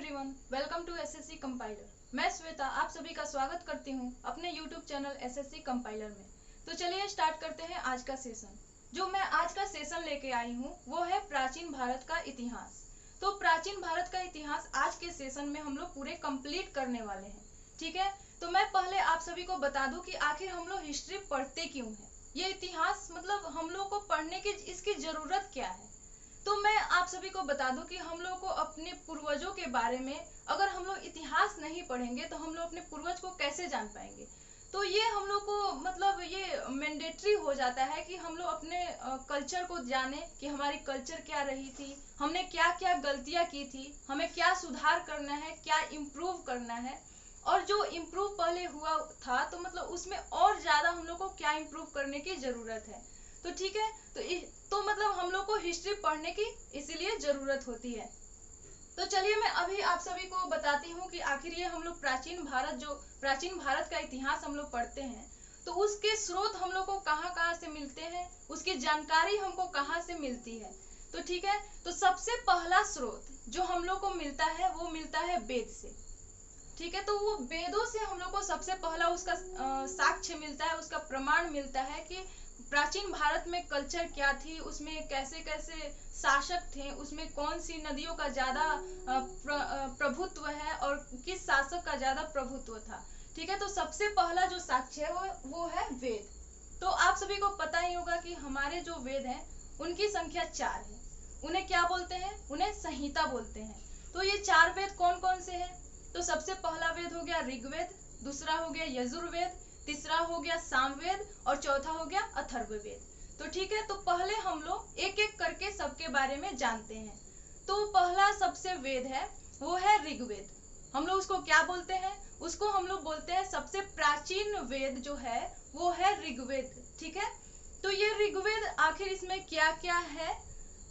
Everyone, welcome to SSC compiler. मैं श्वेता आप सभी का स्वागत करती हूं अपने यूट्यूब चैनल एसएससी कंपाइलर में। तो चलिए स्टार्ट करते हैं आज का सेशन। जो मैं आज का सेशन लेके आई हूं वो है प्राचीन भारत का इतिहास। तो प्राचीन भारत का इतिहास आज के सेशन में हम लोग पूरे कंप्लीट करने वाले हैं। ठीक है, तो मैं पहले आप सभी को बता दूं कि आखिर हम लोग हिस्ट्री पढ़ते क्यों है। ये इतिहास मतलब हम लोग को पढ़ने की इसकी जरूरत क्या है। तो मैं आप सभी को बता दूं कि हम लोग को अपने पूर्वजों के बारे में अगर हम लोग इतिहास नहीं पढ़ेंगे तो हम लोग अपने पूर्वज को कैसे जान पाएंगे। तो ये हम लोग को मतलब ये मैंडेटरी हो जाता है कि हम लोग अपने कल्चर को जाने कि हमारी कल्चर क्या रही थी, हमने क्या क्या गलतियां की थी, हमें क्या सुधार करना है, क्या इम्प्रूव करना है, और जो इम्प्रूव पहले हुआ था तो मतलब उसमें और ज्यादा हम लोग को क्या इम्प्रूव करने की जरूरत है। तो ठीक है, तो मतलब हम लोग को हिस्ट्री पढ़ने की इसीलिए जरूरत होती है। तो चलिए मैं अभी आप सभी को बताती हूँ कि आखिर ये हम लोग प्राचीन भारत का इतिहास हम लोग पढ़ते हैं तो उसके स्रोत हम लोग को कहाँ कहाँ से मिलते हैं, उसकी जानकारी हमको कहाँ से मिलती है। तो ठीक है, तो सबसे पहला स्रोत जो हम लोग को मिलता है वो मिलता है वेद से। ठीक है, तो वो वेदों से हम लोग को सबसे पहला उसका साक्ष्य मिलता है, उसका प्रमाण मिलता है कि प्राचीन भारत में कल्चर क्या थी, उसमें कैसे कैसे शासक थे, उसमें कौन सी नदियों का ज्यादा प्रभुत्व है और किस शासक का ज्यादा प्रभुत्व था। ठीक है, तो सबसे पहला जो साक्ष्य है वो है वेद। तो आप सभी को पता ही होगा कि हमारे जो वेद हैं उनकी संख्या 4 है। उन्हें क्या बोलते हैं? उन्हें संहिता बोलते हैं। तो ये 4 वेद कौन कौन से हैं? तो सबसे पहला वेद हो गया ऋग्वेद, दूसरा हो गया यजुर्वेद, तीसरा हो गया सामवेद और चौथा हो गया अथर्ववेद। तो ठीक है, तो पहले हम लोग एक एक करके सबके बारे में जानते हैं। तो पहला सबसे वेद है वो है ऋग्वेद। हम लोग उसको क्या बोलते हैं? उसको हम लोग बोलते हैं सबसे प्राचीन वेद जो है वो है ऋग्वेद। ठीक है, तो ये ऋग्वेद आखिर इसमें क्या क्या है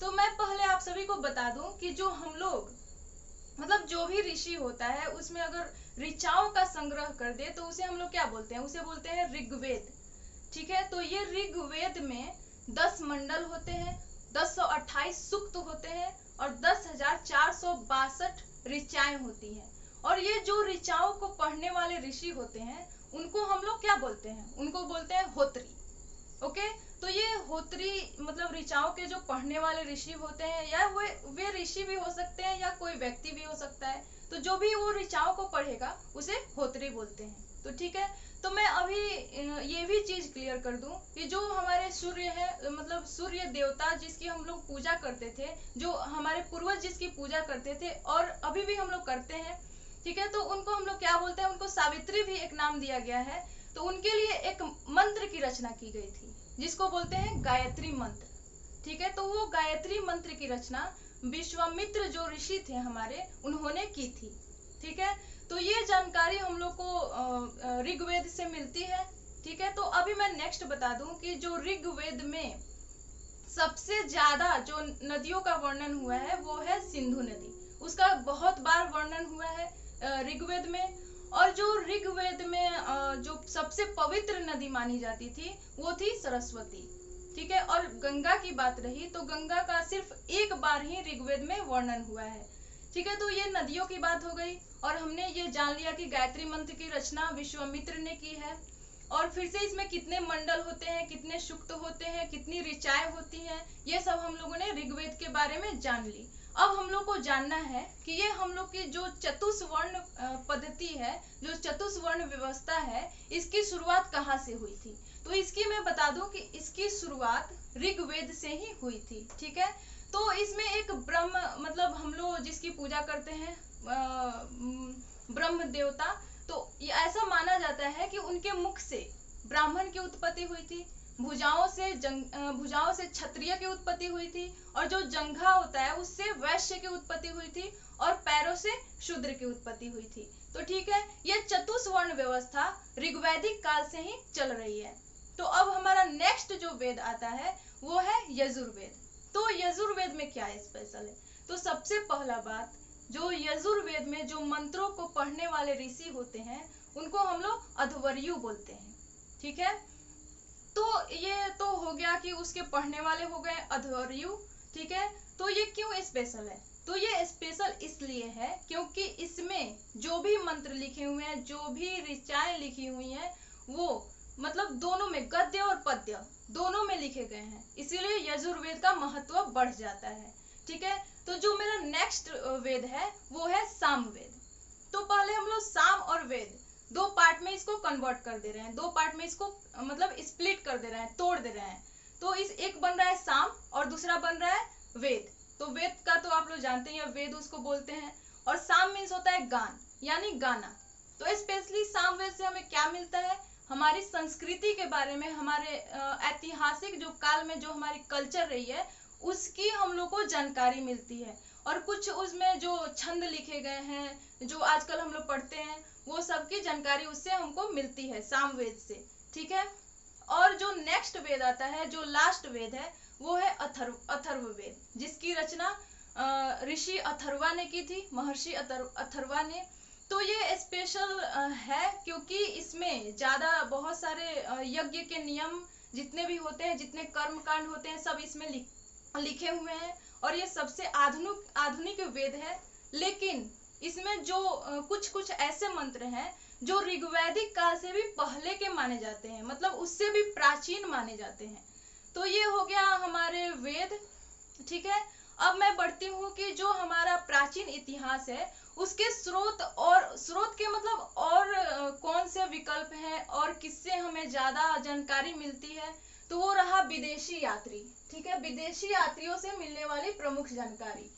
तो मैं पहले आप सभी को बता दूं कि जो हम लोग मतलब जो भी ऋषि होता है उसमें अगर ऋचाओं का संग्रह कर दे तो उसे हम लोग क्या बोलते हैं? उसे बोलते हैं ऋग्वेद। ठीक है, तो ये ऋग्वेद में 10 मंडल होते हैं, 1028 सूक्त होते हैं और 10,462 ऋचाएं होती हैं। और ये जो ऋचाओं को पढ़ने वाले ऋषि होते हैं उनको हम लोग क्या बोलते हैं? उनको बोलते हैं होत्री। ओके, तो ये होत्री मतलब ऋचाओं के जो पढ़ने वाले ऋषि होते हैं या वे ऋषि भी हो सकते हैं या कोई व्यक्ति भी हो सकता है। तो जो भी वो ऋचाओं को पढ़ेगा उसे होत्री बोलते हैं। तो ठीक है, तो मैं अभी ये भी चीज क्लियर कर दूं कि जो हमारे सूर्य है मतलब सूर्य देवता जिसकी हम लोग पूजा करते थे, जो हमारे पूर्वज जिसकी पूजा करते थे और अभी भी हम लोग करते हैं। ठीक है, तो उनको हम लोग क्या बोलते हैं? उनको सावित्री भी एक नाम दिया गया है। तो उनके लिए एक मंत्र की रचना की गई थी जिसको बोलते हैं गायत्री मंत्र। ठीक है, तो वो गायत्री मंत्र की रचना विश्वामित्र जो ऋषि थे हमारे उन्होंने की थी। ठीक है, तो ये जानकारी हम लोग को ऋग्वेद से मिलती है। ठीक है, तो अभी मैं नेक्स्ट बता दूं कि जो ऋग्वेद में सबसे ज्यादा जो नदियों का वर्णन हुआ है वो है सिंधु नदी। उसका बहुत बार वर्णन हुआ है ऋग्वेद में। और जो ऋग्वेद में जो सबसे पवित्र नदी मानी जाती थी वो थी सरस्वती। ठीक है, और गंगा की बात रही तो गंगा का सिर्फ एक बार ही ऋग्वेद में वर्णन हुआ है। ठीक है, तो ये नदियों की बात हो गई और हमने ये जान लिया कि गायत्री मंत्र की रचना विश्वामित्र ने की है। और फिर से इसमें कितने मंडल होते हैं, कितने सूक्त होते हैं, कितनी ऋचाएं होती हैं, ये सब हम लोगों ने ऋग्वेद के बारे में जान ली। अब हम लोग को जानना है कि ये हम लोग की जो चतुष्वर्ण पद्धति है, जो चतुष्वर्ण व्यवस्था है, इसकी शुरुआत कहाँ से हुई थी। तो इसकी मैं बता दूं कि इसकी शुरुआत ऋग्वेद से ही हुई थी। ठीक है, तो इसमें एक ब्रह्म मतलब हम लोग जिसकी पूजा करते हैं ब्रह्म देवता, तो ये ऐसा माना जाता है कि उनके मुख से ब्राह्मण की उत्पत्ति हुई थी, भुजाओं से क्षत्रिय की उत्पत्ति हुई थी और जो जंघा होता है उससे वैश्य की उत्पत्ति हुई थी और पैरों से शूद्र की उत्पत्ति हुई थी। तो ठीक है, ये चतुष्वर्ण व्यवस्था ऋग्वैदिक काल से ही चल रही है। तो अब हमारा नेक्स्ट जो वेद आता है वो है यजुर्वेद। तो यजुर्वेद में क्या स्पेशल है? तो सबसे पहला बात, जो यजुर्वेद में जो मंत्रों को पढ़ने वाले ऋषि होते हैं उनको हम लोग अध्वर्यु बोलते हैं। ठीक है, तो ये तो हो गया कि उसके पढ़ने वाले हो गए अध्वर्यु। ठीक है, तो ये क्यों स्पेशल है? तो ये स्पेशल इसलिए इसलिए है क्योंकि इसमें जो भी मंत्र लिखे हुए हैं, जो भी ऋचाएं लिखी हुई हैं, वो मतलब दोनों में, गद्य और पद्य दोनों में लिखे गए हैं, इसीलिए यजुर्वेद का महत्व बढ़ जाता है। ठीक है, तो जो मेरा नेक्स्ट वेद है वो है सामवेद। तो पहले हम लोग साम और वेद दो पार्ट में इसको कन्वर्ट कर दे रहे हैं, दो पार्ट में इसको मतलब स्प्लिट कर दे रहे हैं, तोड़ दे रहे हैं। तो इस एक बन रहा है साम और दूसरा बन रहा है वेद। तो वेद का तो आप लोग जानते हैं, वेद उसको बोलते हैं। और साम मीन्स होता है गान, यानी गाना। तो स्पेशली साम वेद से हमें क्या मिलता है, हमारी संस्कृति के बारे में, हमारे ऐतिहासिक जो काल में जो हमारी कल्चर रही है उसकी हम लोग को जानकारी मिलती है। और कुछ उसमें जो छंद लिखे गए हैं, जो आजकल हम लोग पढ़ते हैं, वो सबकी जानकारी उससे हमको मिलती है सामवेद से। ठीक है, और जो नेक्स्ट वेद आता है, जो लास्ट वेद है, वो है अथर्ववेद, जिसकी रचना ऋषि अथर्वा ने की थी, महर्षि अथर्वा ने। तो ये स्पेशल है क्योंकि इसमें ज्यादा बहुत सारे यज्ञ के नियम जितने भी होते हैं, जितने कर्म कांड होते हैं, सब इसमें लिखे हुए हैं। और ये सबसे आधुनिक वेद है। लेकिन इसमें जो कुछ कुछ ऐसे मंत्र हैं जो ऋग्वैदिक काल से भी पहले के माने जाते हैं, मतलब उससे भी प्राचीन माने जाते हैं। तो ये हो गया हमारे वेद। ठीक है, अब मैं बढ़ती हूँ कि जो हमारा प्राचीन इतिहास है उसके स्रोत के मतलब और कौन से विकल्प हैं और किससे हमें ज्यादा जानकारी मिलती है, तो वो रहा विदेशी यात्री। ठीक है, विदेशी यात्रियों से मिलने वाली प्रमुख जानकारी।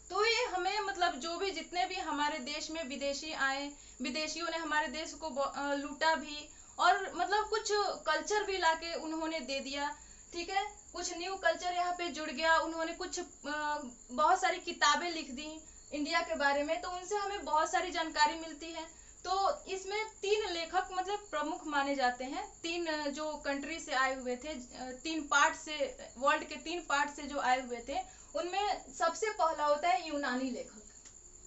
तो ये हमें मतलब जो भी जितने भी हमारे देश में विदेशी आए, विदेशियों ने हमारे देश को लूटा भी, और मतलब कुछ कल्चर भी लाके उन्होंने दे दिया। ठीक है, कुछ न्यू कल्चर यहाँ पे जुड़ गया, उन्होंने कुछ बहुत सारी किताबें लिख दी इंडिया के बारे में, तो उनसे हमें बहुत सारी जानकारी मिलती है। तो इसमें 3 लेखक मतलब प्रमुख माने जाते हैं, 3 जो कंट्री से आए हुए थे, 3 पार्ट से, वर्ल्ड के 3 पार्ट से जो आए हुए थे, उनमें सबसे पहला होता है यूनानी लेखक,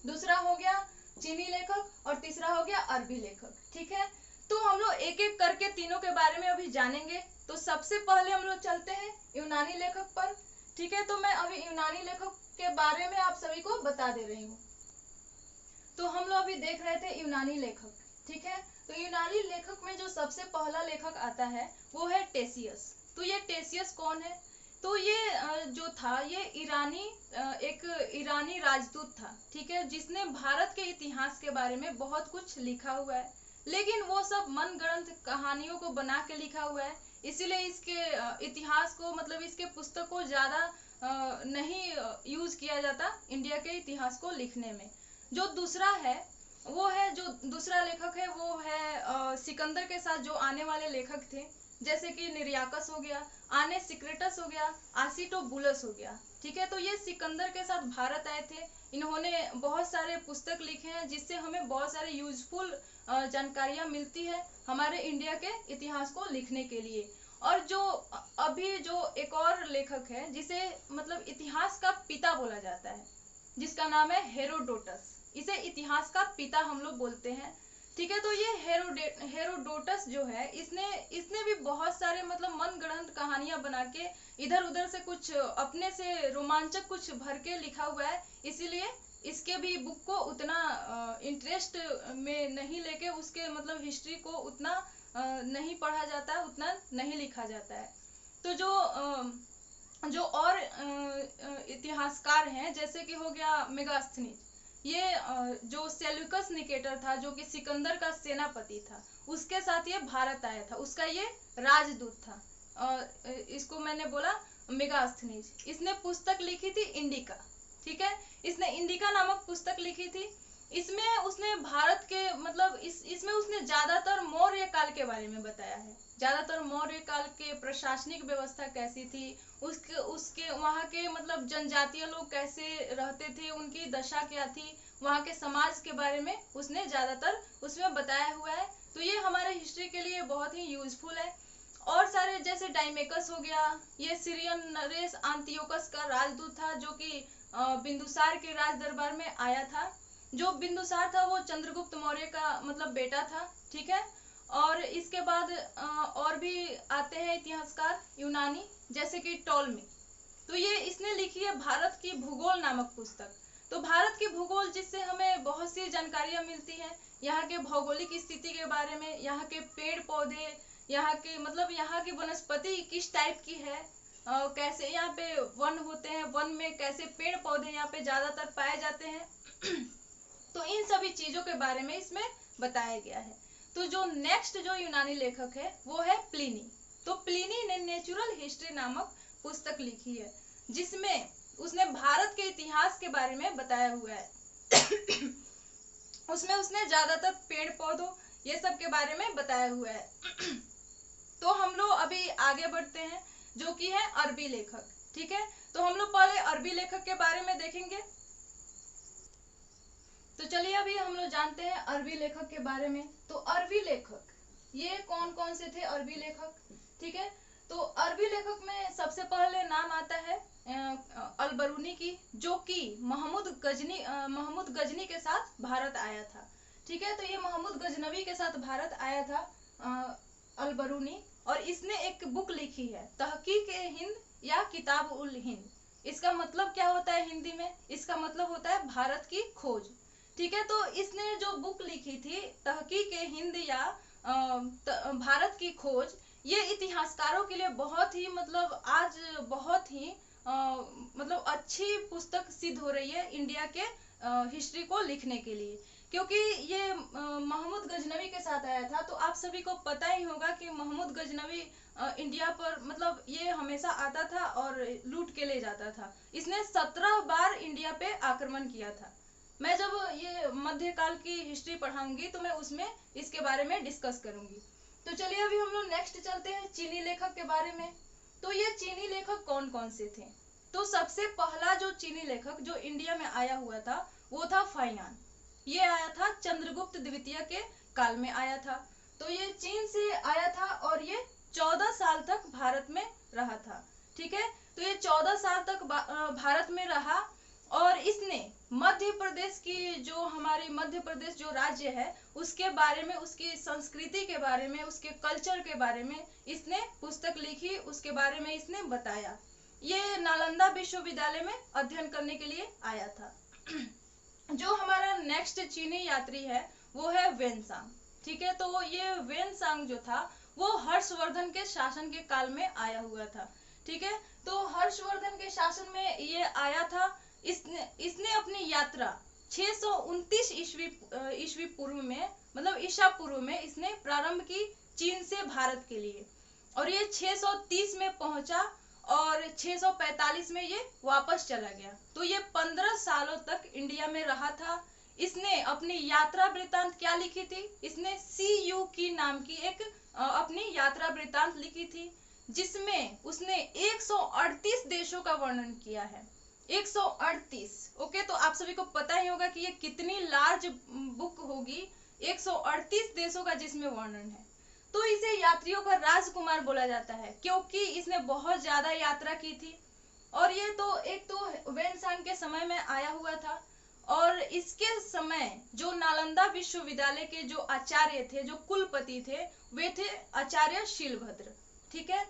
दूसरा हो गया चीनी लेखक, और तीसरा हो गया अरबी लेखक। ठीक है, तो हम लोग एक एक करके तीनों के बारे में अभी जानेंगे। तो सबसे पहले हम लोग चलते हैं यूनानी लेखक पर। ठीक है, तो मैं अभी यूनानी लेखक के बारे में आप सभी को बता दे रही हूँ। तो हम लोग अभी देख रहे थे यूनानी लेखक। ठीक है, तो यूनानी लेखक में जो सबसे पहला लेखक आता है वो है टेसियस। तो ये टेसियस कौन है, तो ये जो था ये एक ईरानी राजदूत था। ठीक है, जिसने भारत के इतिहास के बारे में बहुत कुछ लिखा हुआ है, लेकिन वो सब मनगढ़ंत कहानियों को बना के लिखा हुआ है, इसीलिए इसके इतिहास को मतलब इसके पुस्तक को ज्यादा नहीं यूज किया जाता इंडिया के इतिहास को लिखने में। जो दूसरा है वो है, जो दूसरा लेखक है वो है सिकंदर के साथ जो आने वाले लेखक थे, जैसे कि निर्याकस हो गया, आने सिक्रेटस हो गया, आसिटोबुलस हो गया। ठीक है, तो ये सिकंदर के साथ भारत आए थे, इन्होंने बहुत सारे पुस्तक लिखे हैं जिससे हमें बहुत सारे यूजफुल जानकारियां मिलती है हमारे इंडिया के इतिहास को लिखने के लिए। और जो अभी जो एक और लेखक है जिसे मतलब इतिहास का पिता बोला जाता है, जिसका नाम है हेरोडोटस, इसे इतिहास का पिता हम लोग बोलते हैं। ठीक है, तो ये हेरोडोटस जो है, इसने भी बहुत सारे मतलब मनगढ़ंत कहानियां बना के इधर उधर से कुछ अपने से रोमांचक कुछ भर के लिखा हुआ है, इसीलिए इसके भी बुक को उतना इंटरेस्ट में नहीं लेके उसके मतलब हिस्ट्री को उतना नहीं पढ़ा जाता है, उतना नहीं लिखा जाता है। तो जो और इतिहासकार हैं, जैसे कि हो गया मेगास्थनीज, ये जो सेल्यूकस निकेटर था, जो कि सिकंदर का सेनापति था, उसके साथ ये भारत आया था, उसका ये राजदूत था। इसको मैंने बोला मेगास्थनीज, इसने पुस्तक लिखी थी इंडिका। ठीक है, इसने इंडिका नामक पुस्तक लिखी थी। इसमें उसने भारत के मतलब इसमें उसने ज्यादातर मौर्य काल के बारे में बताया है, ज्यादातर मौर्य काल के प्रशासनिक व्यवस्था कैसी थी, उसके वहाँ के मतलब जनजातीय लोग कैसे रहते थे, उनकी दशा क्या थी, वहाँ के समाज के बारे में उसने ज्यादातर उसमें बताया हुआ है। तो ये हमारे हिस्ट्री के लिए बहुत ही यूजफुल है। और सारे जैसे डाइमेकस हो गया, ये सीरियन नरेश आंतियोकस का राजदूत था, जो कि बिंदुसार के राज दरबार में आया था। जो बिंदुसार था वो चंद्रगुप्त मौर्य का मतलब बेटा था। ठीक है, और इसके बाद और भी आते हैं इतिहासकार यूनानी, जैसे कि टॉलमी। तो ये इसने लिखी है भारत की भूगोल नामक पुस्तक। तो भारत की भूगोल जिससे हमें बहुत सी जानकारियां मिलती हैं, यहाँ के भौगोलिक स्थिति के बारे में, यहाँ के पेड़ पौधे, यहाँ के मतलब यहाँ की वनस्पति किस टाइप की है, कैसे यहाँ पे वन होते हैं, वन में कैसे पेड़ पौधे यहाँ पे ज्यादातर पाए जाते हैं तो इन सभी चीजों के बारे में इसमें बताया गया है। तो जो नेक्स्ट जो यूनानी लेखक है वो है प्लिनी। तो प्लिनी ने नेचुरल हिस्ट्री नामक पुस्तक लिखी है, जिसमें उसने भारत के इतिहास के बारे में बताया हुआ है उसमें उसने ज्यादातर पेड़ पौधों ये सब के बारे में बताया हुआ है तो हम लोग अभी आगे बढ़ते हैं, जो कि है अरबी लेखक। ठीक है, तो हम लोग पहले अरबी लेखक के बारे में देखेंगे। तो चलिए अभी हम लोग जानते हैं अरबी लेखक के बारे में। तो अरबी लेखक ये कौन कौन से थे अरबी लेखक? ठीक है, तो अरबी लेखक में सबसे पहले नाम आता है अल-बरूनी की, जो कि महमूद गजनी के साथ भारत आया था। ठीक है, तो ये महमूद गजनवी के साथ भारत आया था अल-बरूनी, और इसने एक बुक लिखी है तहकीक-ए-हिंद या किताब-उल-हिंद। इसका मतलब क्या होता है हिंदी में? इसका मतलब होता है भारत की खोज। ठीक है, तो इसने जो बुक लिखी थी तहकीक-ए-हिंद या भारत की खोज, ये इतिहासकारों के लिए बहुत ही मतलब आज बहुत ही मतलब अच्छी पुस्तक सिद्ध हो रही है इंडिया के हिस्ट्री को लिखने के लिए, क्योंकि ये महमूद गजनवी के साथ आया था। तो आप सभी को पता ही होगा कि महमूद गजनवी इंडिया पर मतलब ये हमेशा आता था और लूट के ले जाता था। इसने 17 बार इंडिया पे आक्रमण किया था। मैं जब ये मध्यकाल की हिस्ट्री पढ़ाऊंगी तो मैं उसमें इसके बारे में डिस्कस करूंगी। तो चलिए अभी हम लोग नेक्स्ट चलते हैं चीनी लेखक के बारे में। तो ये चीनी लेखक कौन कौन से थे? तो सबसे पहला जो चीनी लेखक जो इंडिया में आया हुआ था वो था फाहियान। ये आया था चंद्रगुप्त द्वितीय के काल में आया था। तो ये चीन से आया था और ये 14 साल तक भारत में रहा था। ठीक है, तो ये 14 साल तक भारत में रहा और इसने मध्य प्रदेश की जो हमारी मध्य प्रदेश जो राज्य है उसके बारे में, उसकी संस्कृति के बारे में, उसके कल्चर के बारे में इसने पुस्तक लिखी, उसके बारे में इसने बताया। ये नालंदा विश्वविद्यालय में अध्ययन करने के लिए आया था। जो हमारा नेक्स्ट चीनी यात्री है वो है वेनसांग। ठीक है, तो ये वेनसांग जो था वो हर्षवर्धन के शासन के काल में आया हुआ था। ठीक है, तो हर्षवर्धन के शासन में ये आया था। इसने अपनी यात्रा 629 ईस्वी पूर्व में मतलब ईसा पूर्व में इसने प्रारंभ की चीन से भारत के लिए, और ये 630 में पहुंचा और 645 में ये वापस चला गया। तो ये 15 सालों तक इंडिया में रहा था। इसने अपनी यात्रा वृत्तांत क्या लिखी थी? इसने CU की नाम की एक अपनी यात्रा वृत्तांत लिखी थी, जिसमें उसने 138 देशों का वर्णन किया है। 138। ओके, तो आप सभी को पता ही होगा कि ये कितनी लार्ज बुक होगी, 138 देशों का जिसमें वर्णन है। तो इसे यात्रियों का राजकुमार बोला जाता है, क्योंकि इसने बहुत ज्यादा यात्रा की थी। और ये तो एक तो वेनसांग के समय में आया हुआ था, और इसके समय जो नालंदा विश्वविद्यालय के जो आचार्य थे, जो कुलपति थे, वे थे आचार्य शीलभद्र। ठीक है,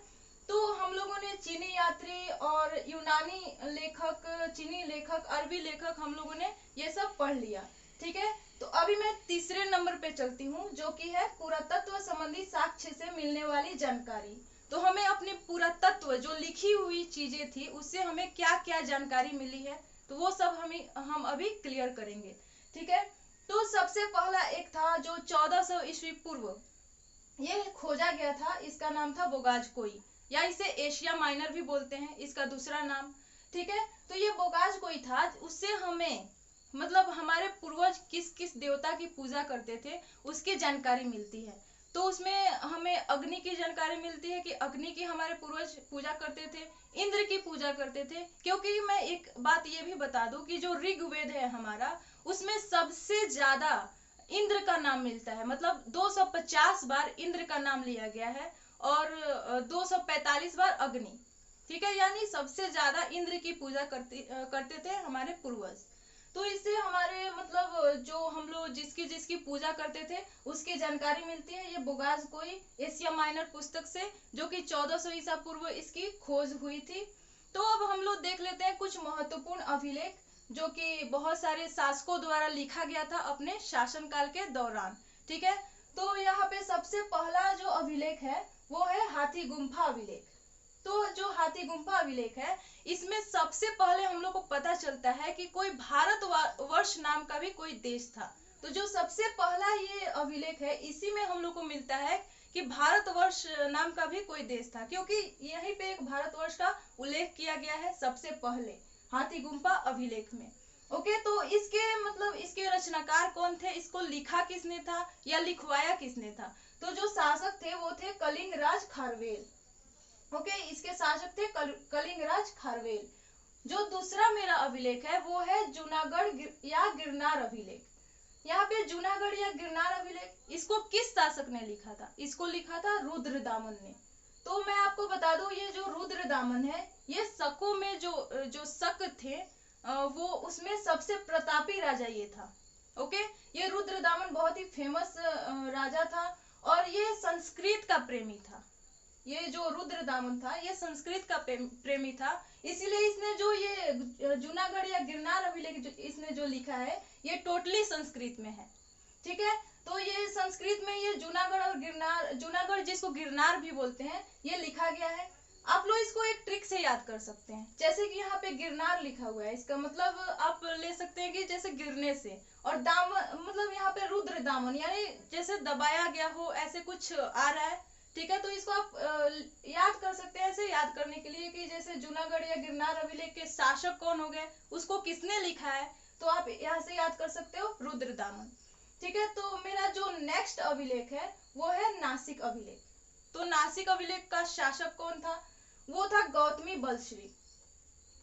तो हम लोगों ने चीनी यात्री और यूनानी लेखक, चीनी लेखक, अरबी लेखक हम लोगों ने ये सब पढ़ लिया। ठीक है, तो अभी मैं तीसरे नंबर पे चलती हूँ, जो कि है पुरातत्व संबंधी साक्ष्य से मिलने वाली जानकारी। तो हमें अपनी पुरातत्व जो लिखी हुई चीजें थी उससे हमें क्या क्या जानकारी मिली है, तो वो सब हम अभी क्लियर करेंगे। ठीक है, तो सबसे पहला एक था जो 1400 ईस्वी पूर्व ये खोजा गया था, इसका नाम था बोगाजकोई, या इसे एशिया माइनर भी बोलते हैं, इसका दूसरा नाम। ठीक है, तो ये बोगाजकोई था, उससे हमें मतलब हमारे पूर्वज किस किस देवता की पूजा करते थे उसकी जानकारी मिलती है। तो उसमें हमें अग्नि की जानकारी मिलती है कि अग्नि की हमारे पूर्वज पूजा करते थे, इंद्र की पूजा करते थे। क्योंकि मैं एक बात ये भी बता दूं कि जो ऋग्वेद है हमारा, उसमें सबसे ज्यादा इंद्र का नाम मिलता है, मतलब 250 बार इंद्र का नाम लिया गया है और 245 बार अग्नि। ठीक है, यानी सबसे ज्यादा इंद्र की पूजा करते थे हमारे पूर्वज। तो इससे हमारे मतलब जो हम लोग जिसकी जिसकी पूजा करते थे उसकी जानकारी मिलती है। ये बोगाजकोई एशिया माइनर पुस्तक से, जो कि 1400 ईसा पूर्व इसकी खोज हुई थी। तो अब हम लोग देख लेते हैं कुछ महत्वपूर्ण अभिलेख जो कि बहुत सारे शासकों द्वारा लिखा गया था अपने शासनकाल के दौरान। ठीक है, तो यहाँ पे सबसे पहला जो अभिलेख है वो है हाथी गुम्फा अभिलेख। तो जो हाथी गुम्फा अभिलेख है, इसमें सबसे पहले हम लोग को पता चलता है कि कोई भारत वर्ष नाम का भी कोई देश था। तो जो सबसे पहला ये अभिलेख है, इसी में हम लोग को मिलता है कि भारतवर्ष नाम का भी कोई देश था, क्योंकि यहीं पे एक भारतवर्ष का उल्लेख किया गया है सबसे पहले हाथी गुम्फा अभिलेख में। ओके, तो इसके मतलब इसके रचनाकार कौन थे, इसको लिखा किसने था या लिखवाया किसने था? तो जो शासक थे वो थे कलिंग राज खारवेल। ओके, इसके शासक थे कलिंग राज खारवेल। जो दूसरा मेरा अभिलेख है वो है जूनागढ़ या गिरनार अभिलेख। यहाँ पे जूनागढ़ या गिरनार अभिलेख, इसको किस शासक ने लिखा था? इसको लिखा था रुद्रदामन ने। तो मैं आपको बता दूं, ये जो रुद्रदामन है, ये शकों में जो शक थे, वो उसमें सबसे प्रतापी राजा ये था। ओके, ये रुद्रदामन बहुत ही फेमस राजा था और ये संस्कृत का प्रेमी था। ये जो रुद्रदामन था ये संस्कृत का प्रेमी था, इसीलिए इसने जो ये जूनागढ़ या गिरनार अभिलेख इसने जो लिखा है ये टोटली संस्कृत में है। ठीक है, तो ये संस्कृत में ये जूनागढ़ और गिरनार, जूनागढ़ जिसको गिरनार भी बोलते हैं, ये लिखा गया है। आप लोग इसको एक ट्रिक से याद कर सकते हैं, जैसे कि यहाँ पे गिरनार लिखा हुआ है, इसका मतलब आप ले सकते हैं कि जैसे गिरने से, और दामन मतलब यहाँ पे रुद्र दामन यानी जैसे दबाया गया हो, ऐसे कुछ आ रहा है। ठीक है, तो इसको आप याद कर सकते हैं ऐसे याद करने के लिए कि जैसे जूनागढ़ या गिरनार अभिलेख के शासक कौन हो गए, उसको किसने लिखा है, तो आप यहाँ से याद कर सकते हो रुद्रदामन। ठीक है, तो मेरा जो नेक्स्ट अभिलेख है वो है नासिक अभिलेख। तो नासिक अभिलेख का शासक कौन था? वो था गौतमी बलश्री।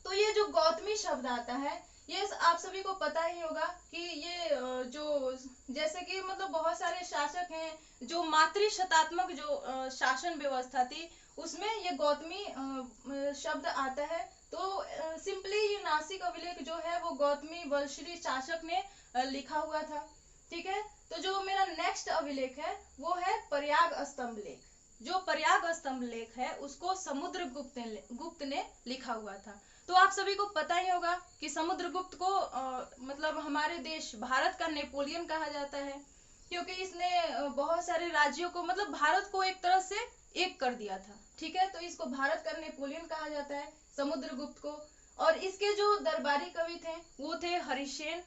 तो ये जो गौतमी शब्द आता है, ये आप सभी को पता ही होगा कि ये जो जैसे कि मतलब बहुत सारे शासक हैं, जो मातृशतात्मक जो शासन व्यवस्था थी उसमें ये गौतमी शब्द आता है। तो सिंपली ये नासिक अभिलेख जो है वो गौतमी बलश्री शासक ने लिखा हुआ था। ठीक है, तो जो मेरा नेक्स्ट अभिलेख है वो है प्रयाग स्तंभ लेख। जो प्रयाग स्तंभ लेख है उसको समुद्रगुप्त ने लिखा हुआ था। तो आप सभी को पता ही होगा कि समुद्रगुप्त को मतलब हमारे देश भारत का नेपोलियन कहा जाता है, क्योंकि इसने बहुत सारे राज्यों को मतलब भारत को एक तरह से एक कर दिया था। ठीक है, तो इसको भारत का नेपोलियन कहा जाता है समुद्रगुप्त को। और इसके जो दरबारी कवि थे वो थे हरिसेन।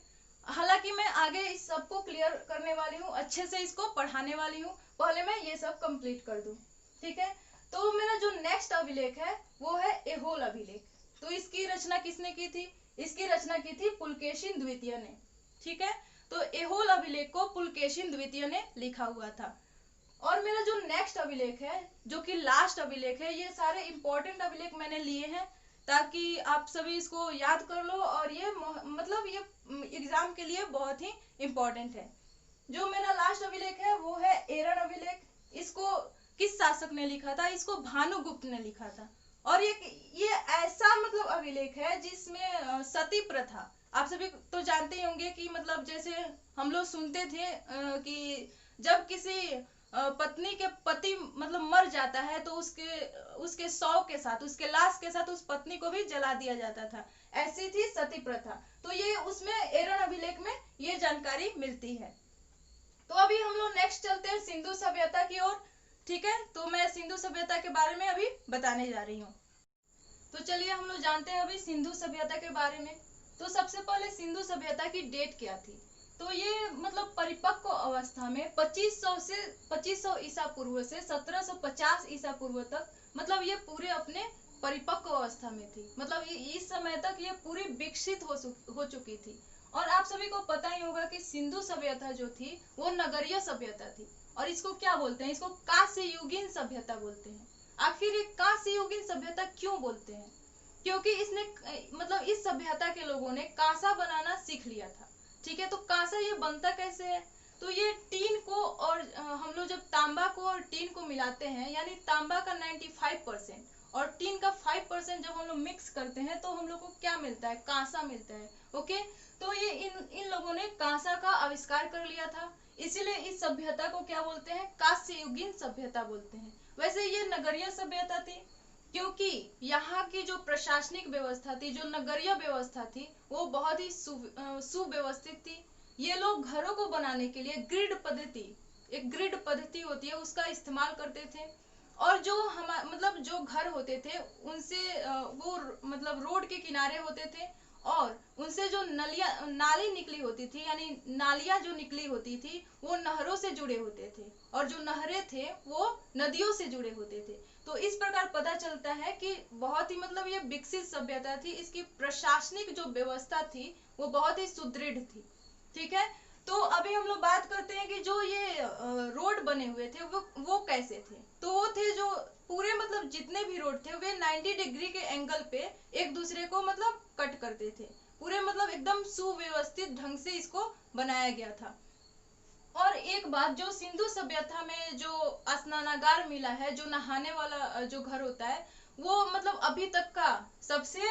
हालांकि मैं आगे इस सबको क्लियर करने वाली हूँ, अच्छे से इसको पढ़ाने वाली हूँ, पहले मैं ये सब कंप्लीट कर दूं। ठीक है, तो मेरा जो नेक्स्ट अभिलेख है वो है एहोल अभिलेख। तो इसकी रचना किसने की थी? इसकी रचना की थी पुलकेशिन द्वितीय ने। ठीक है, तो एहोल अभिलेख को पुलकेशिन द्वितीय ने लिखा हुआ था। और मेरा जो नेक्स्ट अभिलेख है, जो कि लास्ट अभिलेख है, ये सारे इंपॉर्टेंट अभिलेख मैंने लिए हैं ताकि आप सभी इसको याद कर लो, और ये मतलब ये एग्जाम के लिए बहुत ही इंपॉर्टेंट है। जो मेरा लास्ट अभिलेख है वो है एरन अभिलेख। इसको किस शासक ने लिखा था? इसको भानुगुप्त ने लिखा था। और ये ऐसा मतलब अभिलेख है जिसमें सती प्रथा, आप सभी तो जानते ही होंगे कि मतलब जैसे हम लोग सुनते थे कि जब किसी पत्नी के पति मतलब मर जाता है तो उसके शव के साथ, उसके लाश के साथ उस पत्नी को भी जला दिया जाता था। ऐसी थी सती प्रथा। तो ये उसमें एरन अभिलेख में ये जानकारी मिलती है। तो अभी हम लोग नेक्स्ट चलते हैं सिंधु सभ्यता की ओर। ठीक है, तो मैं सिंधु सभ्यता के बारे में अभी बताने जा रही हूँ। तो चलिए हम लोग जानते हैं अभी सिंधु सभ्यता के बारे में। तो सबसे पहले सिंधु सभ्यता की डेट क्या थी? तो ये मतलब परिपक्व अवस्था में 2500 ईसा पूर्व से 1750 ईसा पूर्व तक, मतलब ये पूरे अपने परिपक्व अवस्था में थी। मतलब इस समय तक ये पूरी विकसित हो चुकी थी। और आप सभी को पता ही होगा कि सिंधु सभ्यता जो थी वो नगरीय सभ्यता थी। और इसको क्या बोलते हैं? इसको कांस्य युगीन सभ्यता बोलते हैं। आखिर ये कांस्य युगीन सभ्यता क्यों बोलते हैं? क्योंकि इसने मतलब इस सभ्यता के लोगों ने कांसा बनाना सीख लिया था। ठीक है, तो कांसा ये बनता कैसे है? तो ये टीन को और हम लोग जब तांबा को और टीन को मिलाते हैं, यानी तांबा का 95% और टीन का 5% जब हम लोग मिक्स करते हैं तो हम लोग को क्या मिलता है? कांसा मिलता है। ओके, तो ये इन लोगों ने कांसा का आविष्कार कर लिया था, इसीलिए इस सभ्यता को क्या बोलते हैं? कांस्य युगीन सभ्यता बोलते हैं। वैसे ये नगरीय सभ्यता थी। क्योंकि यहाँ की जो प्रशासनिक व्यवस्था थी, जो नगरीय व्यवस्था थी, वो बहुत ही सुव्यवस्थित थी। ये लोग घरों को बनाने के लिए ग्रिड पद्धति, एक ग्रिड पद्धति होती है, उसका इस्तेमाल करते थे। और जो हम मतलब जो घर होते थे उनसे वो मतलब रोड के किनारे होते थे, और उनसे जो नाली निकली होती थी, यानी नालियां जो निकली होती थी, वो नहरों से जुड़े होते थे, और जो नहरें थे वो नदियों से जुड़े होते थे। तो इस प्रकार पता चलता है कि बहुत ही मतलब ये विकसित सभ्यता थी। इसकी प्रशासनिक जो व्यवस्था थी वो बहुत ही सुदृढ़ थी। ठीक है, तो अभी हम लोग बात करते हैं कि जो ये रोड बने हुए थे वो कैसे थे। तो वो थे जो पूरे मतलब जितने भी रोड थे वे 90 डिग्री के एंगल पे एक दूसरे को मतलब कट करते थे। पूरे मतलब एकदम सुव्यवस्थित ढंग से इसको बनाया गया था। और एक बात, जो सिंधु सभ्यता में जो स्नानागार मिला है, जो नहाने वाला जो घर होता है, वो मतलब अभी तक का सबसे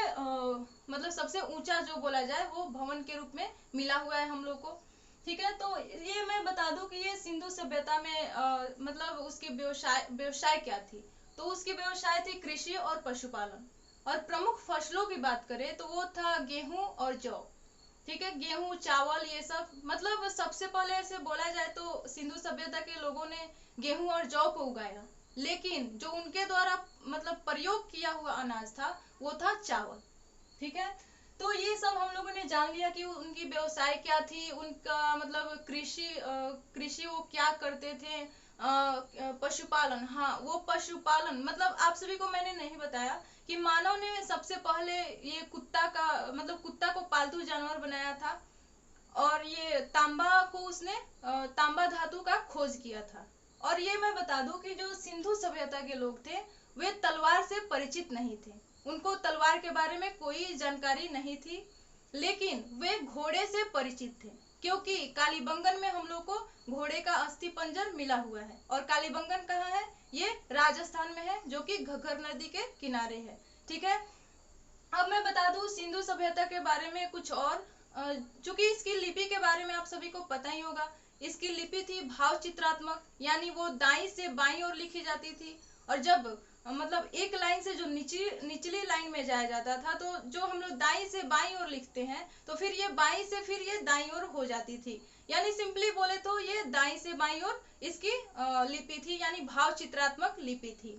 मतलब सबसे ऊंचा जो बोला जाए वो भवन के रूप में मिला हुआ है हम लोग को। ठीक है, तो ये मैं बता दूं कि ये सिंधु सभ्यता में मतलब उसके व्यवसाय व्यवसाय क्या थी। तो उसकी व्यवसाय थी कृषि और पशुपालन। और प्रमुख फसलों की बात करें तो वो था गेहूं और जौ। ठीक है, गेहूं चावल ये सब, मतलब सबसे पहले ऐसे बोला जाए तो सिंधु सभ्यता के लोगों ने गेहूं और जौ को उगाया, लेकिन जो उनके द्वारा मतलब प्रयोग किया हुआ अनाज था वो था चावल। ठीक है, तो ये सब हम लोगों ने जान लिया कि उनकी व्यवसाय क्या थी, उनका मतलब कृषि वो क्या करते थे। पशुपालन, हाँ वो पशुपालन मतलब आप सभी को मैंने नहीं बताया कि मानव ने सबसे पहले ये कुत्ता का मतलब कुत्ता को पालतू जानवर बनाया था। और ये तांबा को उसने तांबा धातु का खोज किया था। और ये मैं बता दूं कि जो सिंधु सभ्यता के लोग थे वे तलवार से परिचित नहीं थे। उनको तलवार के बारे में कोई जानकारी नहीं थी, लेकिन वे घोड़े से परिचित थे। क्योंकि कालीबंगन में हम लोग को घोड़े का अस्थि पंजर मिला हुआ है। और कालीबंगन कहाँ है? ये राजस्थान में है, जो कि घग्गर नदी के किनारे है। ठीक है, अब मैं बता दूं सिंधु सभ्यता के बारे में कुछ और। चूंकि इसकी लिपि के बारे में आप सभी को पता ही होगा। इसकी लिपि थी भाव चित्रात्मक, यानी वो दाई से बाई ओर लिखी जाती थी। और जब मतलब एक लाइन से जो निचली लाइन में जाया जाता था, तो जो हम लोग दाई से बाई ओर लिखते हैं तो फिर ये बाई से फिर ये दाई ओर हो जाती थी। यानी सिंपली बोले तो ये दाई से बाई ओर इसकी लिपि थी, यानी भाव चित्रात्मक लिपि थी।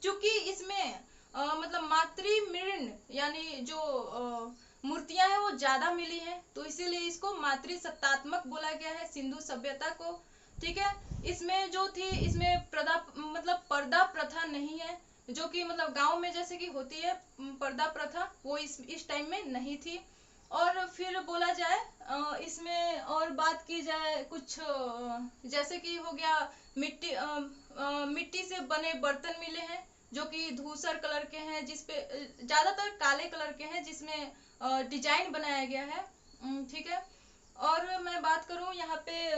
चूंकि इसमें मतलब मातृ मृण यानी जो मूर्तियां हैं वो ज्यादा मिली हैं, तो इसीलिए इसको मातृसत्तात्मक बोला गया है सिंधु सभ्यता को। ठीक है, इसमें जो थी इसमें पर्दा प्रथा नहीं है, जो कि मतलब गांव में जैसे कि होती है पर्दा प्रथा, वो इस टाइम में नहीं थी। और फिर बोला जाए इसमें और बात की जाए कुछ जैसे कि हो गया मिट्टी से बने बर्तन मिले हैं, जो कि धूसर कलर के हैं, जिसपे ज्यादातर काले कलर के हैं, जिसमें डिजाइन बनाया गया है। ठीक है, और मैं बात करूं यहाँ पे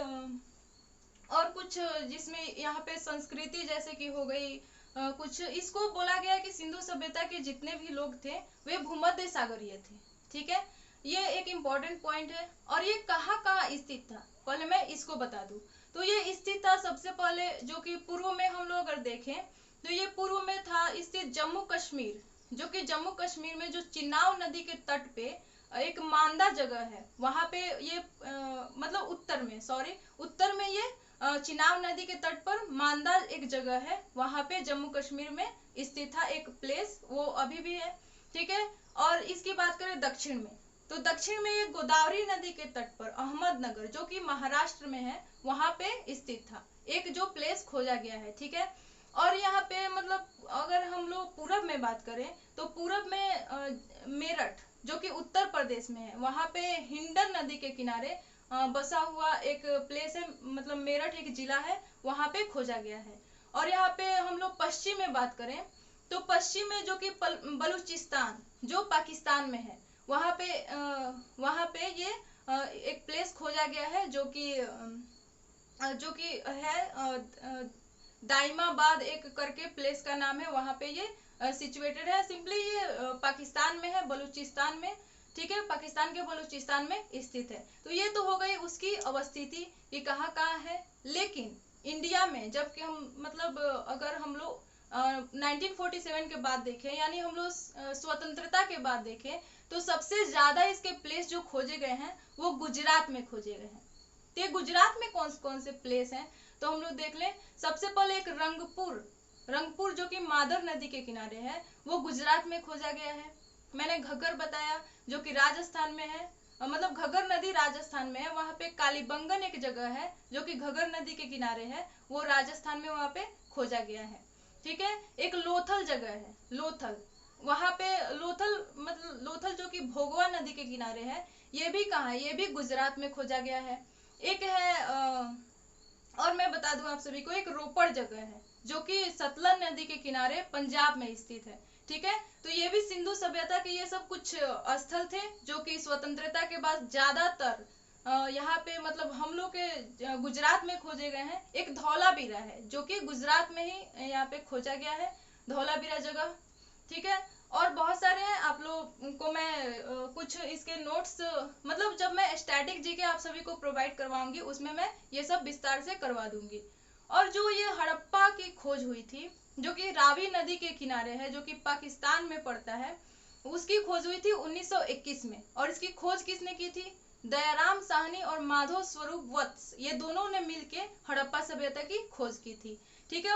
और कुछ जिसमें यहाँ पे संस्कृति जैसे कि हो गई कुछ, इसको बोला गया कि सिंधु सभ्यता के जितने भी लोग थे वे भूमध्य सागरीय थे। ठीक है, ये एक इम्पोर्टेंट पॉइंट है। और ये कहाँ कहाँ स्थित था, पहले मैं इसको बता दूं। तो ये स्थित था सबसे पहले जो कि पूर्व में हम लोग अगर देखें तो ये पूर्व में था स्थित जम्मू कश्मीर, जो कि जम्मू कश्मीर में जो चिनाब नदी के तट पे एक मांदा जगह है, वहां पे ये मतलब उत्तर में ये चिनाब नदी के तट पर मांदा एक जगह है, वहां पे जम्मू कश्मीर में स्थित था एक प्लेस, वो अभी भी है। ठीक है, और इसकी बात करें दक्षिण में, तो दक्षिण में ये गोदावरी नदी के तट पर अहमदनगर, जो कि महाराष्ट्र में है, वहां पे स्थित था एक जो प्लेस खोजा गया है। ठीक है, और यहाँ पे मतलब अगर हम लोग पूरब में बात करें तो पूरब में मेरठ, जो कि उत्तर प्रदेश में है, वहां पे हिंडन नदी के किनारे बसा हुआ एक प्लेस है, मतलब मेरठ एक जिला है, वहां पे खोजा गया है। और यहाँ पे हम लोग पश्चिम में बात करें तो पश्चिम में जो कि बलूचिस्तान, जो पाकिस्तान में है, वहां पे ये एक प्लेस खोजा गया है, जो कि है दाइमाबाद एक करके प्लेस का नाम है, वहां पे ये सिचुएटेड है। सिंपली ये पाकिस्तान में है, बलूचिस्तान में। ठीक है, पाकिस्तान के बलूचिस्तान में स्थित है। तो ये तो हो गई उसकी अवस्थिति कि कहाँ कहाँ है। लेकिन इंडिया में जबकि हम मतलब अगर हम लोग 1947 के बाद देखें, यानी हम लोग स्वतंत्रता के बाद देखें, तो सबसे ज्यादा इसके प्लेस जो खोजे गए हैं वो गुजरात में खोजे गए हैं। तो ये गुजरात में कौन कौन से प्लेस हैं, तो हम लोग देख लें। सबसे पहले एक रंगपुर जो कि मादर नदी के किनारे है, वो गुजरात में खोजा गया है। मैंने घग्गर बताया जो कि राजस्थान में है, मतलब घग्गर नदी राजस्थान में है। वहां पे कालीबंगन एक जगह है जो कि घग्गर नदी के किनारे है, वो राजस्थान में वहां पे खोजा गया है। ठीक है। एक लोथल जगह है, लोथल, वहां पे लोथल जो कि भोगवा नदी के किनारे है, ये भी कहाँ है, ये भी गुजरात में खोजा गया है। एक है और मैं बता दूं आप सभी को, एक रोपड़ जगह है जो कि सतलज नदी के किनारे पंजाब में स्थित है। ठीक है। तो ये भी सिंधु सभ्यता के ये सब कुछ स्थल थे जो कि स्वतंत्रता के बाद ज्यादातर यहाँ पे मतलब हम लोग के गुजरात में खोजे गए हैं। एक धौलावीरा है जो कि गुजरात में ही यहाँ पे खोजा गया है, धौलावीरा जगह। ठीक है। और बहुत सारे हैं, आप लोग को मैं कुछ इसके नोट्स, मतलब जब मैं स्टैटिक जीके आप सभी को प्रोवाइड करवाऊंगी उसमें मैं ये सब विस्तार से करवा दूंगी। और जो ये हड़प्पा की खोज हुई थी जो कि रावी नदी के किनारे है, जो कि पाकिस्तान में पड़ता है, उसकी खोज हुई थी 1921 में। और इसकी खोज किसने की थी, दयाराम साहनी और माधव स्वरूप वत्स, ये दोनों ने मिलके हड़प्पा सभ्यता की खोज की थी। ठीक है।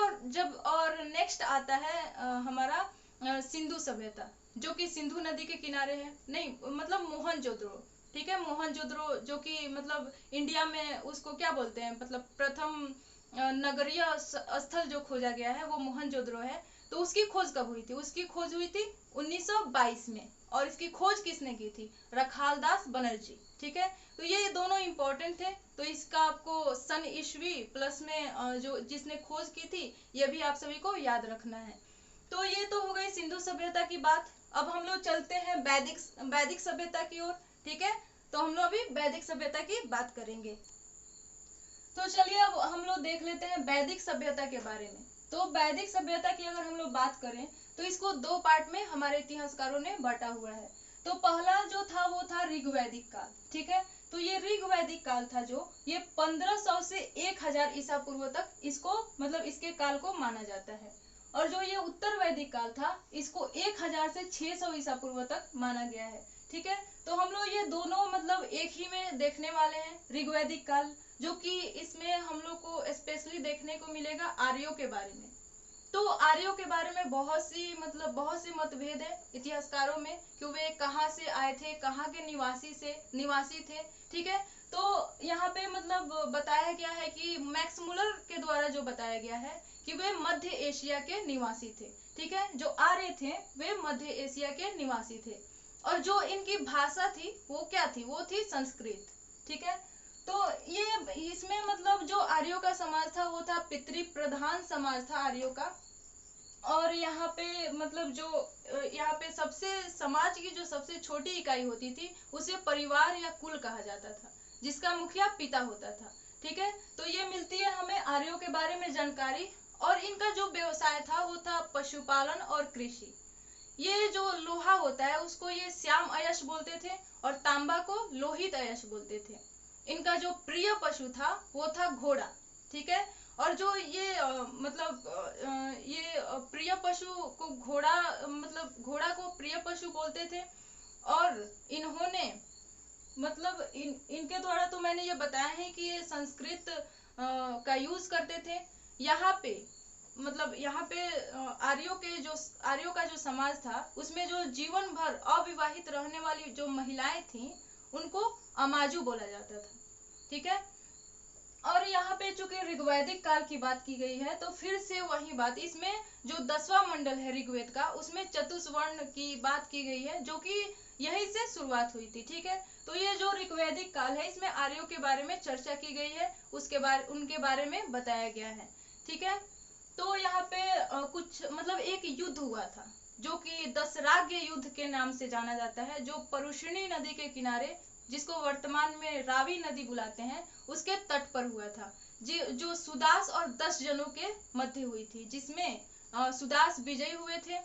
और नेक्स्ट आता है हमारा सिंधु सभ्यता जो कि सिंधु नदी के किनारे है, नहीं मतलब मोहनजोदड़ो। ठीक है। मोहनजोदड़ो जो कि मतलब इंडिया में उसको क्या बोलते हैं, मतलब प्रथम नगरीय स्थल जो खोजा गया है वो मोहनजोदड़ो है। तो उसकी खोज कब हुई थी, उसकी खोज हुई थी 1922 में। और इसकी खोज किसने की थी, रखालदास बनर्जी। ठीक है। तो ये दोनों इंपॉर्टेंट थे, तो इसका आपको सन ईस्वी प्लस में जो जिसने खोज की थी ये भी आप सभी को याद रखना है। तो ये तो हो गई सिंधु सभ्यता की बात। अब हम लोग चलते हैं वैदिक सभ्यता की ओर। ठीक है। तो हम लोग अभी वैदिक सभ्यता की बात करेंगे। तो चलिए अब हम लोग देख लेते हैं वैदिक सभ्यता के बारे में। तो वैदिक सभ्यता की अगर हम लोग बात करें तो इसको दो पार्ट में हमारे इतिहासकारों ने बांटा हुआ है। तो पहला जो था वो था ऋग्वैदिक काल। ठीक है। तो ये ऋग्वैदिक काल था जो ये 1500 से 1000 ईसा पूर्व तक इसको मतलब इसके काल को माना जाता है। और जो ये उत्तर वैदिक काल था इसको 1000 से 600 ईसा पूर्व तक माना गया है। ठीक है। तो हम लोग ये दोनों मतलब एक ही में देखने वाले हैं। ऋग्वैदिक काल जो कि इसमें हम लोग को स्पेशली देखने को मिलेगा आर्यों के बारे में। तो आर्यों के बारे में बहुत से मतभेद है इतिहासकारों में कि वे कहाँ से आए थे, कहाँ के निवासी थे। ठीक है। तो यहाँ पे मतलब बताया गया है कि मैक्स मुलर के द्वारा जो बताया गया है कि वे मध्य एशिया के निवासी थे। ठीक है। जो आर्य थे वे मध्य एशिया के निवासी थे। और जो इनकी भाषा थी वो क्या थी, वो थी संस्कृत। ठीक है। तो ये इसमें मतलब जो आर्यों का समाज था वो था पितृ प्रधान समाज था आर्यों का। और यहाँ पे मतलब जो यहाँ पे सबसे समाज की जो सबसे छोटी इकाई होती थी उसे परिवार या कुल कहा जाता था, जिसका मुखिया पिता होता था। ठीक है। तो ये मिलती है हमें आर्यों के बारे में जानकारी। और इनका जो व्यवसाय था वो था पशुपालन और कृषि। ये जो लोहा होता है उसको ये श्याम अयश बोलते थे और तांबा को लोहित अयश बोलते थे। इनका जो प्रिय पशु था वो था घोड़ा। ठीक है। और जो ये प्रिय पशु को घोड़ा को प्रिय पशु बोलते थे। और इन्होंने इनके द्वारा तो मैंने ये बताया है कि ये संस्कृत का यूज करते थे। यहाँ पे आर्यों का जो समाज था उसमें जो जीवन भर अविवाहित रहने वाली जो महिलाएं थीं उनको अमाजू बोला जाता था। ठीक है। और यहाँ पे चूंकि ऋग्वैदिक काल की बात की गई है तो फिर से वही बात, इसमें जो 10वां मंडल है ऋग्वेद का उसमें चतुस्वर्ण की बात की गई है जो कि यहीं से शुरुआत हुई थी। ठीक है। तो ये जो ऋग्वैदिक काल है इसमें आर्यों के बारे में चर्चा की गई है, उनके बारे में बताया गया है। ठीक है। तो यहाँ पे कुछ मतलब एक युद्ध हुआ था जो कि दशराग्य युद्ध के नाम से जाना जाता है, जो परुषणी नदी के किनारे, जिसको वर्तमान में रावी नदी बुलाते हैं, उसके तट पर हुआ था। जो सुदास और 10 जनों के मध्य हुई थी, जिसमें सुदास विजयी हुए थे।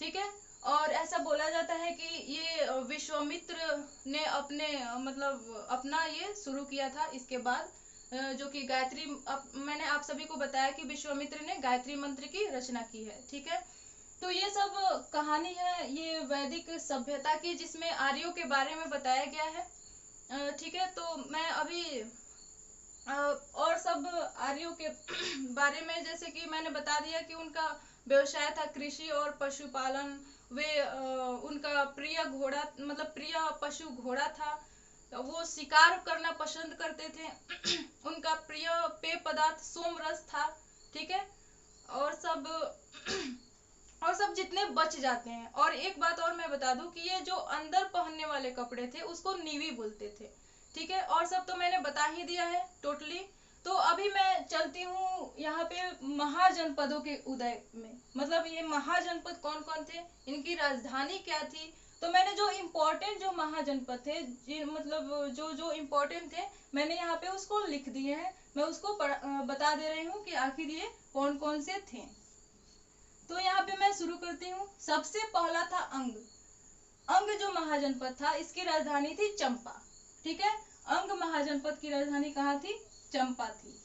ठीक है। और ऐसा बोला जाता है कि ये विश्वामित्र ने अपना ये शुरू किया था। इसके बाद जो कि गायत्री, मैंने आप सभी को बताया कि विश्वामित्र ने गायत्री मंत्र की रचना की है। ठीक है, तो ये सब कहानी है ये वैदिक सभ्यता की, जिसमें आर्यों के बारे में बताया गया है। ठीक है, तो मैं अभी और सब आर्यों के बारे में, जैसे कि मैंने बता दिया कि उनका व्यवसाय था कृषि और पशुपालन। वे उनका प्रिय घोड़ा, मतलब प्रिय पशु घोड़ा था। वो शिकार करना पसंद करते थे। उनका प्रिय पेय पदार्थ सोमरस था। ठीक है, और सब और सब जितने बच जाते हैं। और एक बात और मैं बता दूं कि ये जो अंदर पहनने वाले कपड़े थे उसको नीवी बोलते थे। ठीक है, और सब तो मैंने बता ही दिया है टोटली। तो अभी मैं चलती हूँ यहाँ पे महाजनपदों के उदय में, मतलब ये महाजनपद कौन कौन थे, इनकी राजधानी क्या थी। तो मैंने जो इम्पोर्टेंट जो महाजनपद थे, मतलब जो जो इम्पोर्टेंट थे, मैंने यहाँ पे उसको लिख दिए हैं। मैं उसको बता दे रही हूँ कि आखिर ये कौन कौन से थे। तो यहाँ पे मैं शुरू करती हूँ। सबसे पहला था अंग। अंग जो महाजनपद था, इसकी राजधानी थी चंपा। ठीक है, अंग महाजनपद की राजधानी कहाँ थी, चंपा थी।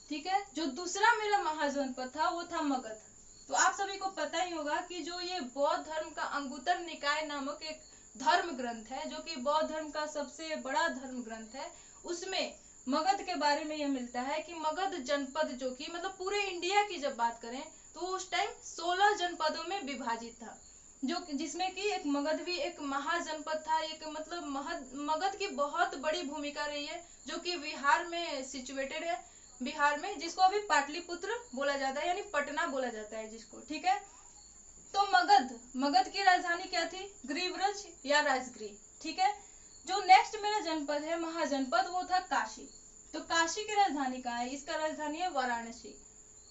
ठीक है, जो दूसरा मेरा महाजनपद था वो था मगध। तो आप सभी को पता ही होगा कि जो ये बौद्ध धर्म का अंगुत्तर निकाय नामक एक धर्म ग्रंथ है, जो कि बौद्ध धर्म का सबसे बड़ा धर्म ग्रंथ है, उसमें मगध के बारे में यह मिलता है कि मगध जनपद, जो कि मतलब पूरे इंडिया की जब बात करें तो उस टाइम 16 जनपदों में विभाजित था, जो जिसमें कि एक मगध भी एक महाजनपद था। एक मतलब मगध की बहुत बड़ी भूमिका रही है, जो कि बिहार में सिचुएटेड है। बिहार में, जिसको अभी पाटलिपुत्र बोला जाता है, यानी पटना बोला जाता है जिसको। ठीक है, तो मगध की राजधानी क्या थी, ग्रीव्रज या राजगृह। ठीक है, जो नेक्स्ट मेरा जनपद है महाजनपद, वो था काशी। तो काशी की राजधानी कहाँ है, इसका राजधानी है वाराणसी।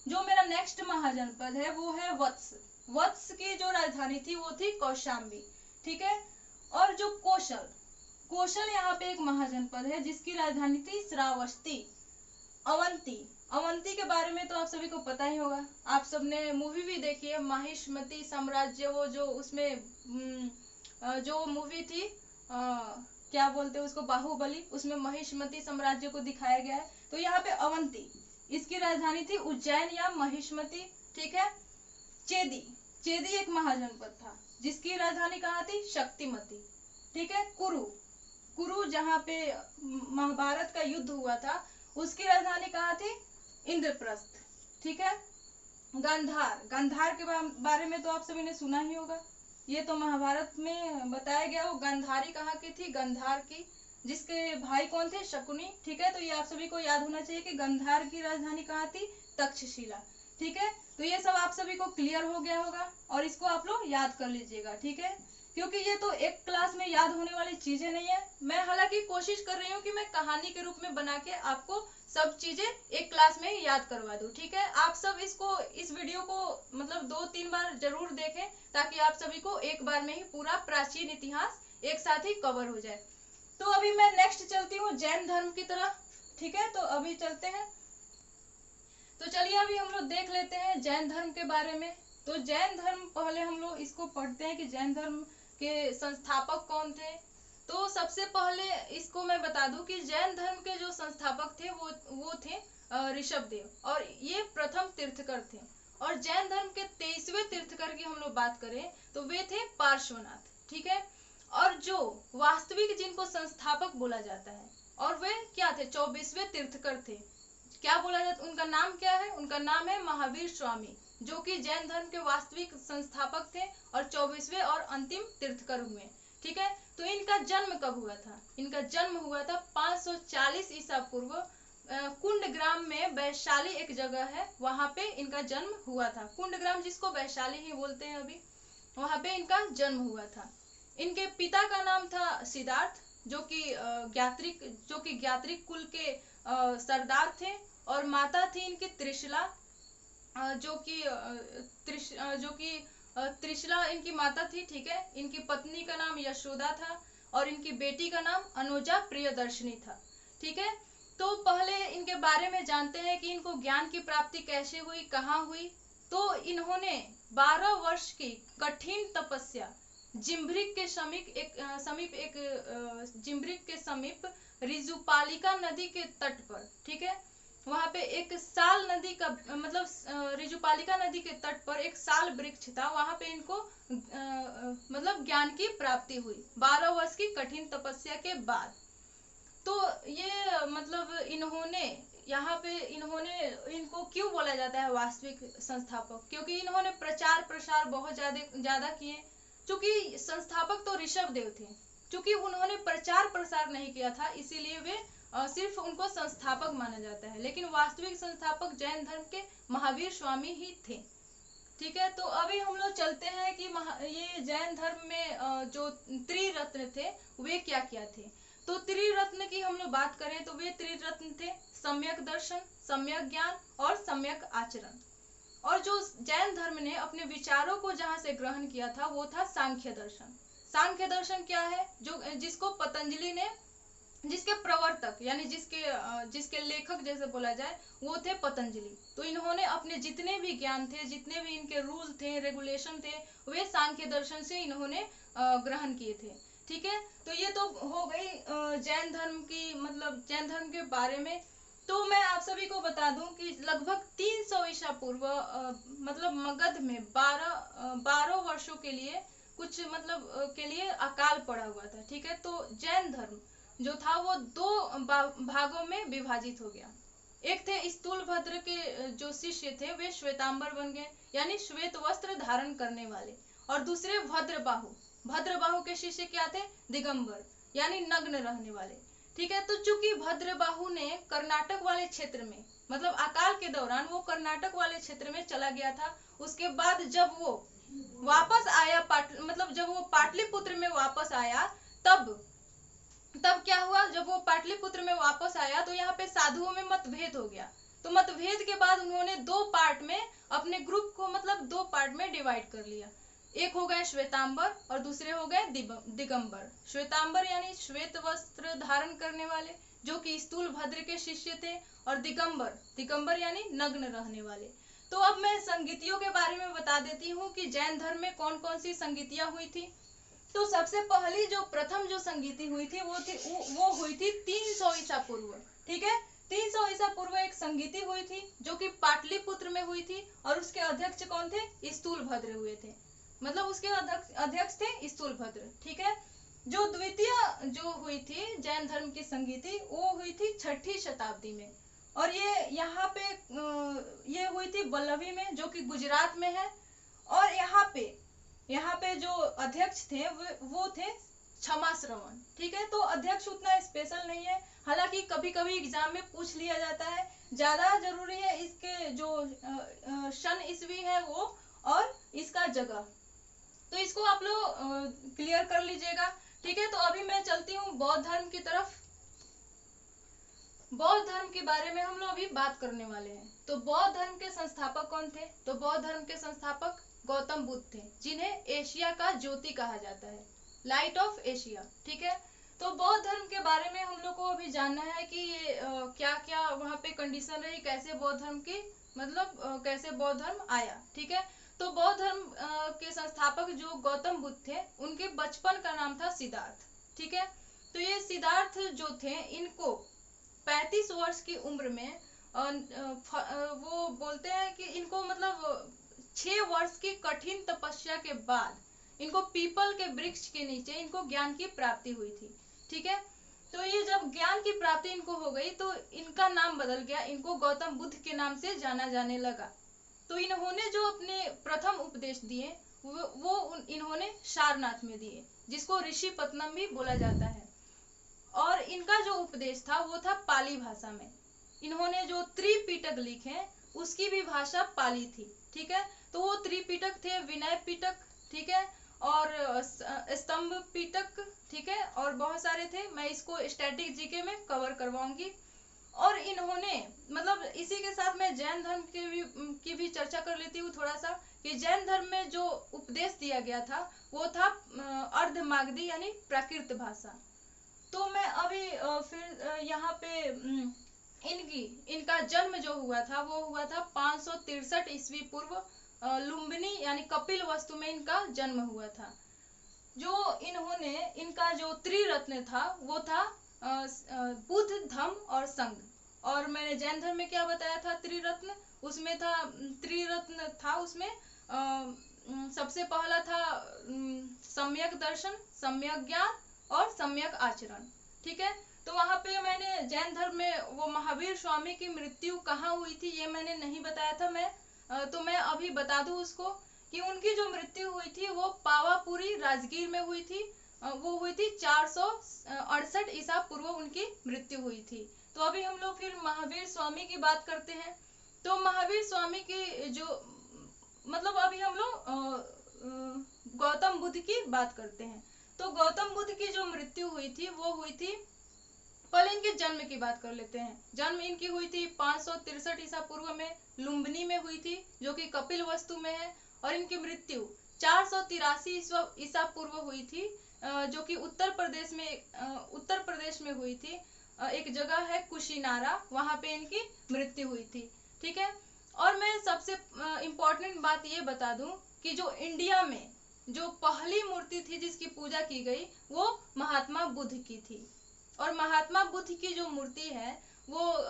जो मेरा नेक्स्ट महाजनपद है वो है वत्स। वत्स की जो राजधानी थी वो थी कौशाम्बी। ठीक है, और जो कौशल यहाँ पे एक महाजनपद है जिसकी राजधानी थी श्रावस्ती। अवंती के बारे में तो आप सभी को पता ही होगा, आप सबने मूवी भी देखी है, माहिष्मती साम्राज्य। वो जो उसमें जो मूवी थी, क्या बोलते हैं उसको, बाहुबली, उसमें महिष्मती साम्राज्य को दिखाया गया है। तो यहाँ पे अवंती, इसकी राजधानी थी उज्जैन या महिष्मती। ठीक है, चेदी एक महाजनपद था जिसकी राजधानी कहाँ थी, शक्तिमती। ठीक है, कुरु जहाँ पे महाभारत का युद्ध हुआ था, उसकी राजधानी कहाँ थी, इंद्रप्रस्थ। ठीक है, गांधार के बारे में तो आप सभी ने सुना ही होगा, ये तो महाभारत में बताया गया। वो गांधारी कहाँ की थी, गंधार की, जिसके भाई कौन थे, शकुनी। ठीक है, तो ये आप सभी को याद होना चाहिए कि गंधार की राजधानी कहाँ थी, तक्षशिला। ठीक है, तो ये सब आप सभी को क्लियर हो गया होगा और इसको आप लोग याद कर लीजिएगा। ठीक है, क्योंकि ये तो एक क्लास में याद होने वाली चीजें नहीं है। मैं हालांकि कोशिश कर रही हूँ कि मैं कहानी के रूप में बना के आपको सब चीजें एक क्लास में ही याद करवा दूं। ठीक है, आप सब इस वीडियो को मतलब 2-3 बार जरूर देखें, ताकि आप सभी को एक बार में ही पूरा प्राचीन इतिहास एक साथ ही कवर हो जाए। तो अभी मैं नेक्स्ट चलती हूँ जैन धर्म की तरफ। ठीक है, तो अभी चलते हैं। तो चलिए अभी हम लोग देख लेते हैं जैन धर्म के बारे में। तो जैन धर्म, पहले हम लोग इसको पढ़ते हैं कि जैन धर्म के संस्थापक कौन थे। तो सबसे पहले इसको मैं बता दूं कि जैन धर्म के जो संस्थापक थे वो थे ऋषभदेव, और ये प्रथम तीर्थकर थे। और जैन धर्म के 23वें तीर्थकर की हम लोग बात करें तो वे थे पार्श्वनाथ। ठीक है, और जो वास्तविक जिनको संस्थापक बोला जाता है, और वे क्या थे, 24वें तीर्थकर थे। क्या बोला जाता, उनका नाम क्या है, उनका नाम है महावीर स्वामी, जो कि जैन धर्म के वास्तविक संस्थापक थे और 24वें और अंतिम तीर्थकर हुए। ठीक है, तो इनका जन्म कब हुआ था, इनका जन्म हुआ था 540 ईसा पूर्व, कुंडग्राम में, वैशाली एक जगह है, वहां पे इनका जन्म हुआ था। कुंडग्राम, जिसको वैशाली ही बोलते हैं अभी, वहां पे इनका जन्म हुआ था। इनके पिता का नाम था सिद्धार्थ, जो कि ज्ञात्रिक कुल के सरदार थे, और माता थी इनकी त्रिशला, जो कि त्रिशला इनकी माता थी। ठीक है, इनकी पत्नी का नाम यशोदा था, और इनकी बेटी का नाम अनुजा प्रियदर्शनी था। ठीक है, तो पहले इनके बारे में जानते हैं कि इनको ज्ञान की प्राप्ति कैसे हुई, कहाँ हुई। तो इन्होंने 12 वर्ष की कठिन तपस्या जिम्भ्रिक के जिम्भ्रिक के समीप रिजुपालिका नदी के तट पर, ठीक है, वहां पे एक साल नदी का रिजुपालिका नदी के तट पर एक साल वृक्ष था, वहां पे इनको मतलब ज्ञान की प्राप्ति हुई 12 वर्ष की कठिन तपस्या के बाद। तो ये मतलब इन्होंने यहाँ पे इनको क्यों बोला जाता है वास्तविक संस्थापक, क्योंकि इन्होंने प्रचार प्रसार बहुत ज्यादा किए। क्योंकि संस्थापक तो ऋषभ देव थे, क्योंकि उन्होंने प्रचार प्रसार नहीं किया था इसीलिए वे सिर्फ उनको संस्थापक माना जाता है, लेकिन वास्तविक संस्थापक जैन धर्म के महावीर स्वामी ही थे। ठीक है, तो अभी हम लोग चलते हैं कि ये जैन धर्म में जो त्रिरत्न थे वे क्या क्या थे। तो त्रिरत्न की हम लोग बात करें तो वे त्रिरत्न थे सम्यक दर्शन, सम्यक ज्ञान और सम्यक आचरण। और जो जैन धर्म ने अपने विचारों को जहां से ग्रहण किया था वो था सांख्य दर्शन। सांख्य दर्शन क्या है, जो जिसको पतंजलि ने, जिसके प्रवर्तक यानी जिसके लेखक जैसे बोला जाए वो थे पतंजलि। तो इन्होंने अपने जितने भी ज्ञान थे, जितने भी इनके रूल थे, रेगुलेशन थे, वे सांख्य दर्शन से इन्होंने ग्रहण किए थे। ठीक है, तो ये तो हो गई जैन धर्म की, मतलब जैन धर्म के बारे में। तो मैं आप सभी को बता दूं कि लगभग 300 ईसा पूर्व मतलब मगध में 12 वर्षों के लिए कुछ के लिए अकाल पड़ा हुआ था। ठीक है, तो जैन धर्म जो था वो दो भागों में विभाजित हो गया। एक थे स्थूलभद्र के जो शिष्य थे वे श्वेतांबर बन गए, यानी श्वेत वस्त्र धारण करने वाले, और दूसरे भद्रबाहु के शिष्य क्या थे, दिगंबर, यानी नग्न रहने वाले। ठीक है, तो चूंकि भद्रबाहु ने कर्नाटक वाले क्षेत्र में, मतलब अकाल के दौरान वो कर्नाटक वाले क्षेत्र में चला गया था, उसके बाद जब वो वापस आया जब वो पाटलिपुत्र में वापस आया, तब क्या हुआ, जब वो पाटलिपुत्र में वापस आया तो यहाँ पे साधुओं में मतभेद हो गया। तो मतभेद के बाद उन्होंने दो पार्ट में अपने ग्रुप को दो पार्ट में डिवाइड कर लिया। एक हो गए श्वेतांबर और दूसरे हो गए दिगंबर। श्वेतांबर यानी श्वेत वस्त्र धारण करने वाले जो कि स्थूल भद्र के शिष्य थे, और दिगंबर यानी नग्न रहने वाले। तो अब मैं संगीतियों के बारे में बता देती हूँ कि जैन धर्म में कौन कौन सी संगीतियां हुई थी। तो सबसे पहली जो प्रथम जो संगीति हुई थी वो हुई थी 300 ईसा पूर्व। ठीक है, 300 ईसा पूर्व एक संगीति हुई थी जो कि पाटलिपुत्र में हुई थी, और उसके अध्यक्ष कौन थे, स्थूलभद्र हुए थे, मतलब उसके अध्यक्ष थे स्थूलभद्र। ठीक है, जो द्वितीय जो हुई थी जैन धर्म की संगीति वो हुई थी 6ठी शताब्दी में, और ये यहाँ पे ये हुई थी वल्लभी में जो कि गुजरात में है। और यहाँ पे जो अध्यक्ष थे वो थे क्षमा श्रवण। ठीक है, तो अध्यक्ष उतना स्पेशल नहीं है, हालांकि कभी कभी एग्जाम में पूछ लिया जाता है। ज्यादा जरूरी है इसके जो सन ईस्वी है वो और इसका जगह, तो इसको आप लोग क्लियर कर लीजिएगा। ठीक है, तो अभी मैं चलती हूँ बौद्ध धर्म की तरफ। बौद्ध धर्म के बारे में हम लोग अभी बात करने वाले हैं। तो बौद्ध धर्म के संस्थापक कौन थे, तो बौद्ध धर्म के संस्थापक गौतम बुद्ध थे, जिन्हें एशिया का ज्योति कहा जाता है, लाइट ऑफ एशिया। ठीक है, तो बौद्ध धर्म के बारे में हम लोग को अभी जानना है कि ये क्या क्या वहाँ पे कंडीशन रही, कैसे बौद्ध धर्म की कैसे बौद्ध धर्म आया। ठीक है, तो बौद्ध धर्म के संस्थापक जो गौतम बुद्ध थे उनके बचपन का नाम था सिद्धार्थ। ठीक है, तो ये सिद्धार्थ जो थे इनको 35 वर्ष की उम्र में वो बोलते हैं कि इनको 6 वर्ष की कठिन तपस्या के बाद इनको पीपल के वृक्ष के नीचे इनको ज्ञान की प्राप्ति हुई थी। ठीक है, तो ये जब ज्ञान की प्राप्ति इनको हो गई तो इनका नाम बदल गया, इनको गौतम बुद्ध के नाम से जाना जाने लगा। तो इन्होंने जो अपने प्रथम उपदेश दिए वो इन्होंने सारनाथ में दिए, जिसको ऋषि पत्नम भी बोला जाता है। और इनका जो उपदेश था वो था पाली भाषा में। इन्होंने जो त्रिपिटक लिखे उसकी भी भाषा पाली थी। ठीक है, तो वो त्रिपिटक थे विनय पिटक, ठीक है, और स्तंभ पिटक, ठीक है, और बहुत सारे थे, मैं इसको स्टैटिक जीके में कवर करवाऊंगी। और इन्होंने इसी के साथ मैं जैन धर्म की भी चर्चा कर लेती हूँ थोड़ा सा, कि जैन धर्म में जो उपदेश दिया गया था वो था अर्धमागधी यानी प्राकृत भाषा। तो मैं अभी फिर यहाँ पे इनका जन्म जो हुआ था वो हुआ था 563 ईस्वी पूर्व लुम्बिनी यानी कपिल वस्तु में इनका जन्म हुआ था। जो इन्होंने, इनका जो त्रिरत्न था वो था बुद्ध, धम्म और संघ। और मैंने जैन धर्म में क्या बताया था, त्रिरत्न, उसमें था, त्रिरत्न था उसमें सबसे पहला था सम्यक दर्शन, सम्यक ज्ञान और सम्यक आचरण। ठीक है, तो वहां पे मैंने जैन धर्म में वो महावीर स्वामी की मृत्यु कहाँ हुई थी ये मैंने नहीं बताया था। मैं अभी बता दूं उसको कि उनकी जो मृत्यु हुई थी वो पावापुरी राजगीर में हुई थी। वो हुई थी 468 ईसा पूर्व उनकी मृत्यु हुई थी। तो अभी हम लोग फिर महावीर स्वामी की बात करते हैं। तो महावीर स्वामी की जो मतलब अभी हम लोग गौतम बुद्ध की बात करते हैं। तो गौतम बुद्ध की जो मृत्यु हुई थी वो हुई थी, पहले इनके जन्म की बात कर लेते हैं। जन्म इनकी हुई थी 563 ईसा पूर्व में लुम्बिनी में हुई थी, जो कि कपिल वस्तु में है। और इनकी मृत्यु 483 ईसा पूर्व हुई थी, जो कि उत्तर प्रदेश में हुई थी। एक जगह है कुशीनारा, वहां पे इनकी मृत्यु हुई थी। ठीक है, और मैं सबसे इम्पोर्टेंट बात ये बता दूं कि जो इंडिया में जो पहली मूर्ति थी जिसकी पूजा की गई वो महात्मा बुद्ध की थी। और महात्मा बुद्ध की जो मूर्ति है वो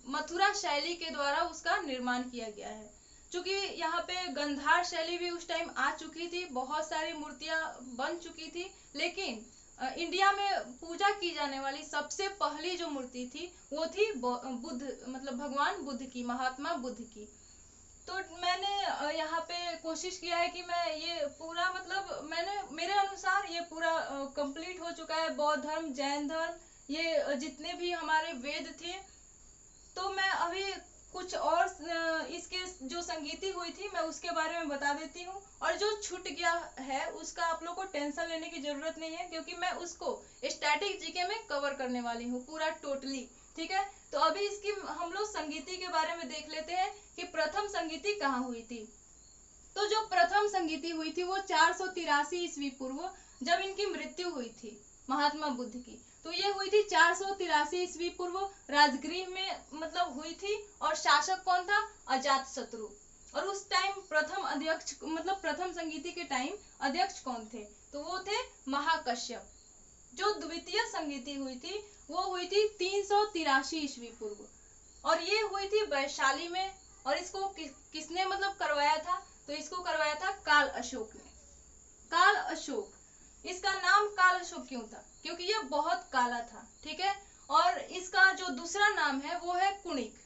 मथुरा शैली के द्वारा उसका निर्माण किया गया है। क्योंकि यहाँ पे गंधार शैली भी उस टाइम आ चुकी थी, बहुत सारी मूर्तियां बन चुकी थी, लेकिन इंडिया में पूजा की जाने वाली सबसे पहली जो मूर्ति थी वो थी बुद्ध, मतलब भगवान बुद्ध की, महात्मा बुद्ध की। तो मैंने यहाँ पे कोशिश किया है कि मैं ये पूरा, मतलब मैंने मेरे अनुसार ये पूरा कंप्लीट हो चुका है। बौद्ध धर्म, जैन धर्म, ये जितने भी हमारे वेद थे। तो मैं अभी कुछ और इसके जो संगीति हुई थी मैं उसके बारे में बता देती हूँ। और जो छूट गया है उसका आप लोग को टेंशन लेने की जरूरत नहीं है, क्योंकि मैं उसको स्टैटिक जीके में कवर करने वाली हूँ पूरा टोटली। ठीक है, तो अभी इसकी हम लोग संगीति के बारे में देख लेते हैं कि प्रथम संगीति कहाँ हुई थी। तो जो प्रथम संगीति हुई थी वो 483 ईस्वी पूर्व, जब इनकी मृत्यु हुई थी महात्मा बुद्ध की। तो ये हुई थी 483 ईस्वी पूर्व, राजगृह में मतलब हुई थी। और शासक कौन था, अजातशत्रु। और उस टाइम प्रथम अध्यक्ष, मतलब प्रथम संगीति के टाइम अध्यक्ष कौन थे, तो वो थे महाकश्यप। जो द्वितीय संगीति हुई थी वो हुई थी 383 ईस्वी पूर्व, और ये हुई थी वैशाली में। और इसको किसने मतलब करवाया था, तो इसको करवाया था काल अशोक ने। काल अशोक, इसका नाम काल अशोक क्यों था, क्योंकि ये बहुत काला था। ठीक है, और इसका जो दूसरा नाम है वो है कुणिक।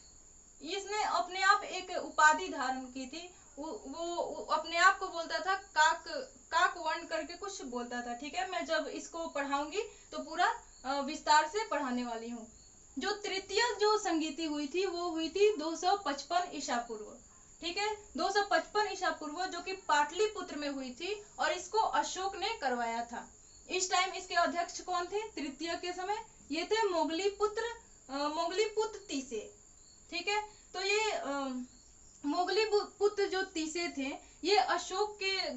इसने अपने आप एक उपाधि धारण की थी, वो अपने आप को बोलता था काक वर्ण करके कुछ बोलता था। ठीक है, मैं जब इसको पढ़ाऊंगी तो पूरा विस्तार से पढ़ाने वाली हूँ। जो तृतीय जो संगीति हुई थी वो हुई थी 255 ईसा पूर्व। ठीक है, 255 ईसा पूर्व, जो कि पाटलिपुत्र में हुई थी, और इसको अशोक ने करवाया था। इस टाइम इसके अध्यक्ष कौन थे तृतीय के समय, ये थे मोगलीपुत्र तीसे। ठीक है, तो ये मोगलीपुत्र जो तीसे थे ये अशोक के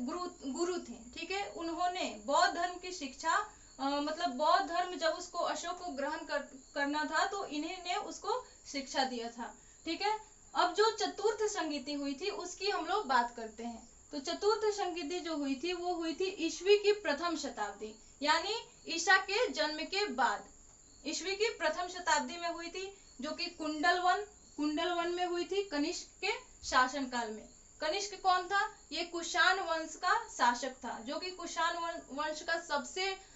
गुरु थे। ठीक है, उन्होंने बौद्ध धर्म की शिक्षा, मतलब बौद्ध धर्म जब उसको अशोक को ग्रहण करना था तो इन्हें ने उसको शिक्षा दिया था। ठीक है, अब जो चतुर्थ संगीति हुई थी उसकी हम लोग बात करते हैं। तो चतुर्थ संगीति जो हुई थी वो हुई थी ईस्वी की प्रथम शताब्दी, यानी ईसा के जन्म के बाद ईस्वी की प्रथम शताब्दी में हुई थी, जो कि कुंडल वन में हुई थी, कनिष्क के शासन काल में। कनिष्क कौन था, ये कुषाण वंश का शासक था, जो कि कुषाण वंश का सबसे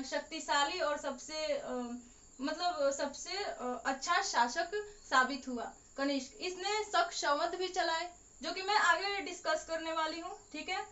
शक्तिशाली और सबसे अच्छा शासक साबित हुआ कनिष्क। इसने शक संवत भी चलाए, जो कि मैं आगे डिस्कस करने वाली हूँ। ठीक है,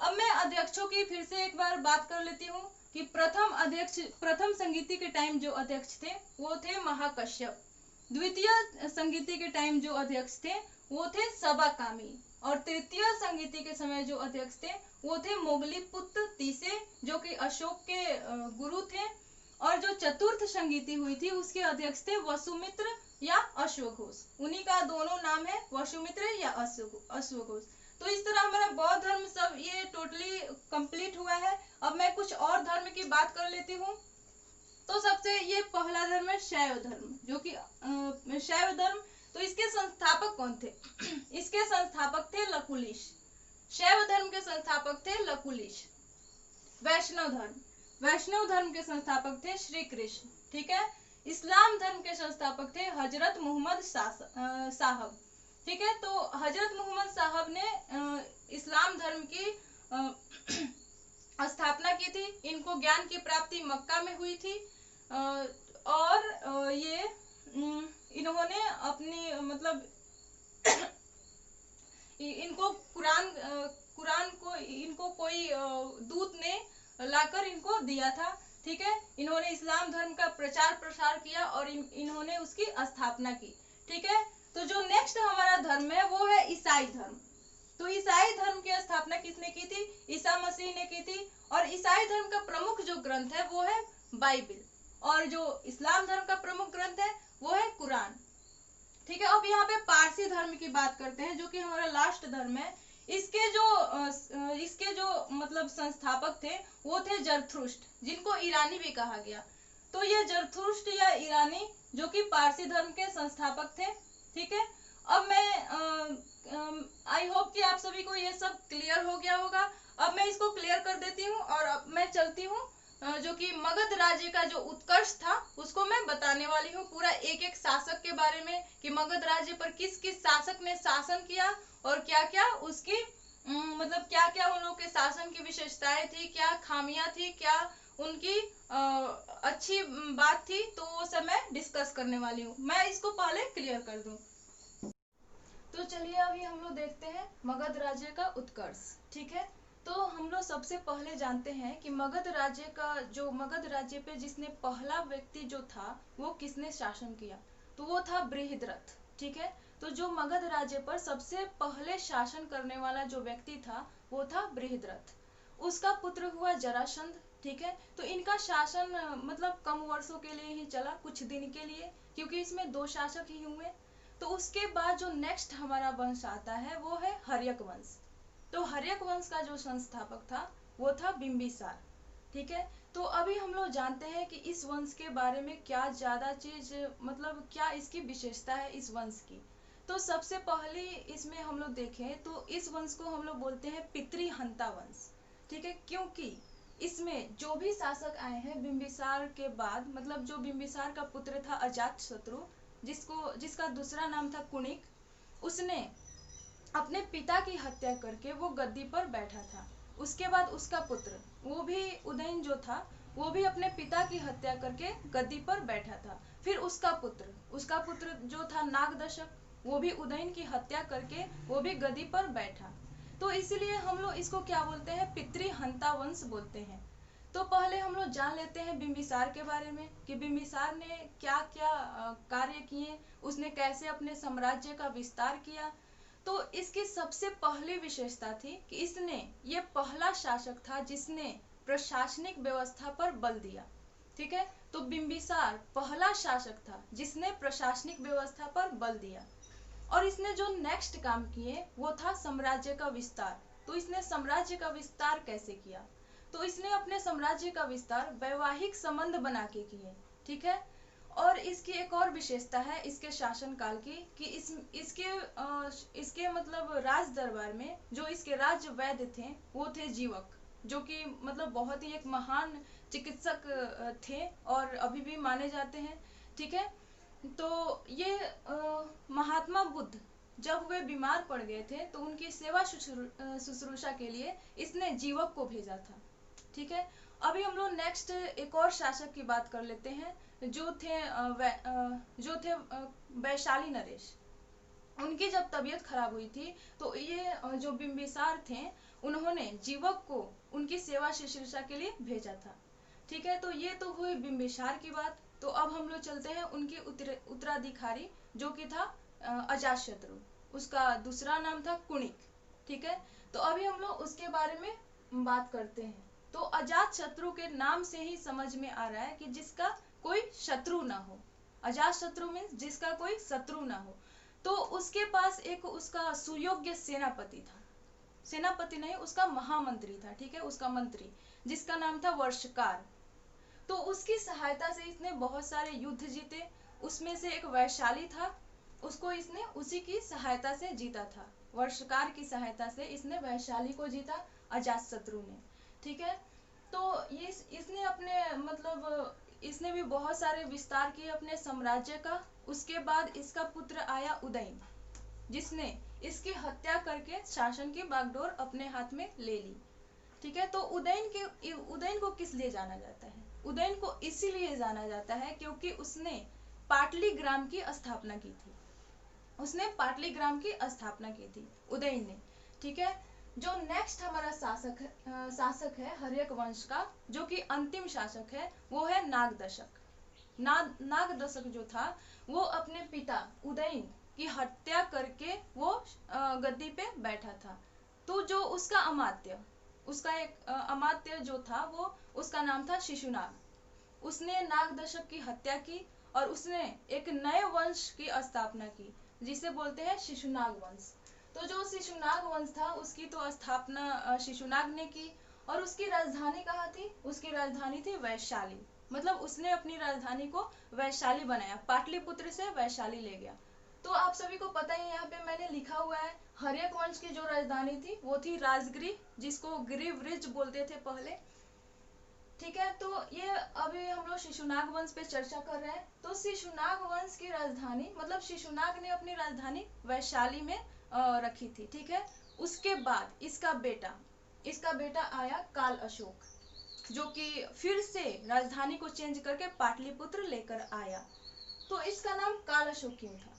अब मैं अध्यक्षों की फिर से एक बार बात कर लेती हूँ कि प्रथम संगीति के टाइम जो अध्यक्ष थे वो थे महाकश्यप। द्वितीय संगीति के टाइम जो अध्यक्ष थे वो थे सबाकामी। और तृतीय संगीति के समय जो अध्यक्ष थे वो थे मोगलीपुत्र तीसे, जो कि अशोक के गुरु थे। और जो चतुर्थ संगीति हुई थी उसके अध्यक्ष थे वसुमित्र या अश्वघोष। उन्हीं का दोनों नाम है, वसुमित्र या अश्वघोष। तो इस तरह हमारा बौद्ध धर्म सब ये टोटली कंप्लीट हुआ है। अब मैं कुछ और धर्म की बात कर लेती हूँ। तो सबसे ये पहला धर्म है शैव धर्म, जो कि शैव धर्म। तो इसके संस्थापक कौन थे इसके संस्थापक थे लकुलिश। शैव धर्म के संस्थापक थे लकुलिश। वैष्णव धर्म, वैष्णव धर्म के संस्थापक थे श्री कृष्ण। ठीक है। इस्लाम धर्म के संस्थापक थे हजरत मोहम्मद साहब। ठीक है। तो हजरत मोहम्मद साहब ने इस्लाम धर्म की स्थापना की थी। इनको ज्ञान की प्राप्ति मक्का में हुई थी और ये इन्होंने अपनी मतलब इनको कुरान को इनको कोई दूत ने लाकर इनको दिया था। ठीक है। इन्होंने इस्लाम धर्म का प्रचार प्रसार किया और इन्होंने उसकी स्थापना की। ठीक है। तो जो नेक्स्ट हमारा धर्म है वो है ईसाई धर्म। तो ईसाई धर्म की स्थापना किसने की थी? ईसा मसीह ने की थी। और ईसाई धर्म का प्रमुख जो ग्रंथ है वो है बाइबिल, और जो इस्लाम धर्म का प्रमुख ग्रंथ है वो है कुरान। ठीक है। अब यहाँ पे पारसी धर्म की बात करते हैं, जो कि हमारा लास्ट धर्म है। इसके जो मतलब संस्थापक थे वो थे जरथुष्ट्र, जिनको ईरानी भी कहा गया। तो ये जरथुष्ट्र या ईरानी जो कि पारसी धर्म के संस्थापक थे। ठीक है। अब मैं आई होप कि आप सभी को ये सब क्लियर हो गया होगा। अब मैं इसको क्लियर कर देती हूँ और अब मैं चलती हूँ जो कि मगध राज्य का जो उत्कर्ष था उसको मैं बताने वाली हूँ, पूरा एक एक शासक के बारे में कि मगध राज्य पर किस किस शासक ने शासन किया और क्या क्या उसकी मतलब क्या क्या उन लोगों के शासन की विशेषताएं थी, क्या खामियां थी, क्या उनकी अच्छी बात थी। तो वो सब मैं डिस्कस करने वाली हूँ। मैं इसको पहले क्लियर कर दूं। तो चलिए अभी हम लोग देखते हैं मगध राज्य का उत्कर्ष। ठीक है। तो हम लोग सबसे पहले जानते हैं कि मगध राज्य पे जिसने पहला व्यक्ति जो था वो किसने शासन किया, तो वो था बृहद्रथ। ठीक है। तो जो मगध राज्य पर सबसे पहले शासन करने वाला जो व्यक्ति था वो था बृहद्रथ। उसका पुत्र हुआ जरासंध। ठीक है। तो इनका शासन मतलब कम वर्षों के लिए ही चला, कुछ दिन के लिए, क्योंकि इसमें 2 शासक ही हुए। तो उसके बाद जो नेक्स्ट हमारा वंश आता है वो है हर्यक वंश। तो हर्यक वंश का जो संस्थापक था वो था बिंबिसार। ठीक है। तो अभी हम लोग जानते हैं कि इस वंश के बारे में क्या ज्यादा चीज मतलब क्या इसकी विशेषता है इस वंश की। तो सबसे पहले इसमें हम लोग देखें तो इस वंश को हम लोग बोलते हैं पितृहंता वंश। ठीक है। क्योंकि इसमें जो भी शासक आए हैं बिंबिसार के बाद, मतलब जो बिंबिसार का पुत्र था अजातशत्रु, जिसका दूसरा नाम था कुणिक, उसने अपने पिता की हत्या करके वो गद्दी पर बैठा था। उसके बाद उसका पुत्र वो भी उदयन जो था वो भी अपने पिता की हत्या करके गद्दी पर बैठा था। फिर उसका पुत्र जो था नागदशक, वो भी उदयन की हत्या करके वो भी गद्दी पर बैठा। तो इसलिए हम लोग इसको क्या बोलते हैं, पितृहंता वंश बोलते हैं। तो पहले हम लोग जान लेते हैं बिंबिसार के बारे में कि बिंबिसार ने क्या क्या कार्य किए, उसने कैसे अपने साम्राज्य का विस्तार किया। तो इसकी सबसे पहली विशेषता थी कि ये पहला शासक था जिसने प्रशासनिक व्यवस्था पर बल दिया। ठीक है। तो बिंबिसार पहला शासक था जिसने प्रशासनिक व्यवस्था पर बल दिया। और इसने जो नेक्स्ट काम किए वो था साम्राज्य का विस्तार। तो इसने साम्राज्य का विस्तार कैसे किया, तो इसने अपने साम्राज्य का विस्तार वैवाहिक संबंध बना के किए। ठीक है। और इसकी एक और विशेषता है इसके शासनकाल की कि इसके मतलब राज दरबार में जो इसके राज्य वैद्य थे वो थे जीवक, जो कि मतलब बहुत ही एक महान चिकित्सक थे और अभी भी माने जाते हैं। ठीक है। तो ये महात्मा बुद्ध जब वे बीमार पड़ गए थे तो उनकी सेवा शुश्रूषा के लिए इसने जीवक को भेजा था। ठीक है। अभी हम लोग नेक्स्ट एक और शासक की बात कर लेते हैं जो थे वैशाली नरेश। उनकी जब तबीयत खराब हुई थी तो ये जो बिंबिसार थे उन्होंने जीवक को उनकी सेवा शुश्रूषा के लिए भेजा था। ठीक है। तो ये तो हुई बिंबिसार की बात। तो अब हम लोग चलते हैं उनके उत्तराधिकारी जो कि था अजातशत्रु। उसका दूसरा नाम था कुणिक। ठीक है। तो अभी हम लोग उसके बारे में बात करते हैं। तो अजातशत्रु के नाम से ही समझ में आ रहा है कि जिसका कोई शत्रु ना हो। अजातशत्रु मीन्स जिसका कोई शत्रु ना हो। तो उसके पास एक उसका सुयोग्य सेनापति था, सेनापति नहीं उसका महामंत्री था। ठीक है। उसका मंत्री जिसका नाम था वर्षकार। तो उसकी सहायता से इसने बहुत सारे युद्ध जीते। उसमें से एक वैशाली था, उसको इसने उसी की सहायता से जीता था। वर्षकार की सहायता से इसने वैशाली को जीता अजातशत्रु ने। ठीक है। तो ये इसने अपने मतलब इसने भी बहुत सारे विस्तार किए अपने साम्राज्य का। उसके बाद इसका पुत्र आया उदयन, जिसने इसकी हत्या करके शासन की बागडोर अपने हाथ में ले ली। ठीक है, तो उदयन को किस लिए जाना जाता है? उदयन को इसीलिए जाना जाता है क्योंकि उसने पाटलीग्राम की स्थापना की थी। उसने पाटलीग्राम की स्थापना की थी उदयन ने। ठीक है, जो नेक्स्ट हमारा शासक है हर्यक वंश का, जो कि अंतिम शासक है, वो है नागदशक। नागदशक जो था वो अपने पिता उदयन की हत्या करके वो गद्दी पे बैठा था। तो जो उसका अमात्य, उसका एक अमात्य जो था, वो उसका नाम था शिशुनाग। उसने नागदशक की हत्या की और उसने एक नए वंश की स्थापना की, जिसे बोलते हैं शिशुनाग वंश। तो जो शिशुनाग वंश था उसकी तो स्थापना शिशुनाग ने की। और उसकी राजधानी कहाँ थी? उसकी राजधानी थी वैशाली। मतलब उसने अपनी राजधानी को वैशाली बनाया, पाटलिपुत्र से वैशाली ले गया। तो आप सभी को पता ही, यहाँ पे मैंने लिखा हुआ है, हर्यक वंश की जो राजधानी थी वो थी राजगिरी, जिसको गिरिवृज बोलते थे पहले। ठीक है, तो ये अभी हम लोग शिशुनाग वंश पे चर्चा कर रहे हैं। तो शिशुनाग वंश की राजधानी, मतलब शिशुनाग ने अपनी राजधानी वैशाली में रखी थी। ठीक है, उसके बाद इसका बेटा आया काल अशोक, जो कि फिर से राजधानी को चेंज करके पाटलिपुत्र लेकर आया। तो इसका नाम काल अशोक क्यों था?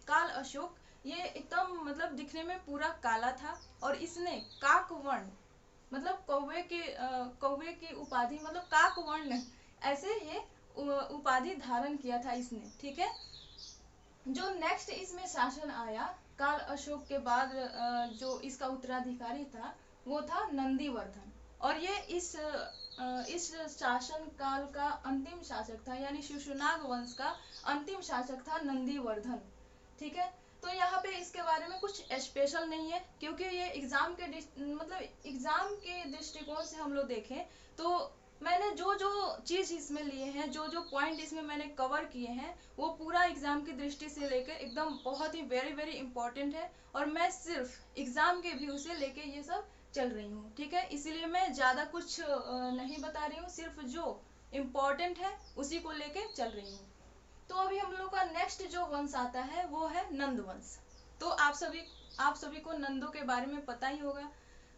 काल अशोक, ये एकदम मतलब दिखने में पूरा काला था और इसने काकवर्ण, मतलब कौवे की उपाधि, मतलब काकवर्ण, ऐसे ये उपाधि धारण किया था इसने। ठीक है, जो नेक्स्ट इसमें शासन आया काल अशोक के बाद, जो इसका उत्तराधिकारी था वो था नंदीवर्धन। और ये इस शासन काल का अंतिम शासक था, यानी शिशुनाग वंश का अंतिम शासक था नंदीवर्धन। ठीक है, तो यहाँ पे इसके बारे में कुछ स्पेशल नहीं है, क्योंकि ये एग्जाम के दृष्टिकोण से हम लोग देखें तो मैंने जो जो चीज इसमें लिए हैं, जो जो पॉइंट इसमें मैंने कवर किए हैं, वो पूरा एग्जाम की दृष्टि से लेकर एकदम बहुत ही वेरी वेरी इंपॉर्टेंट है। और मैं सिर्फ एग्जाम के व्यू से लेके ये सब चल रही हूँ। ठीक है, इसीलिए मैं ज्यादा कुछ नहीं बता रही हूँ, सिर्फ जो इम्पोर्टेंट है उसी को लेके चल रही हूँ। तो अभी हम लोग का नेक्स्ट जो वंश आता है वो है नंद वंश। तो आप सभी को नंदों के बारे में पता ही होगा।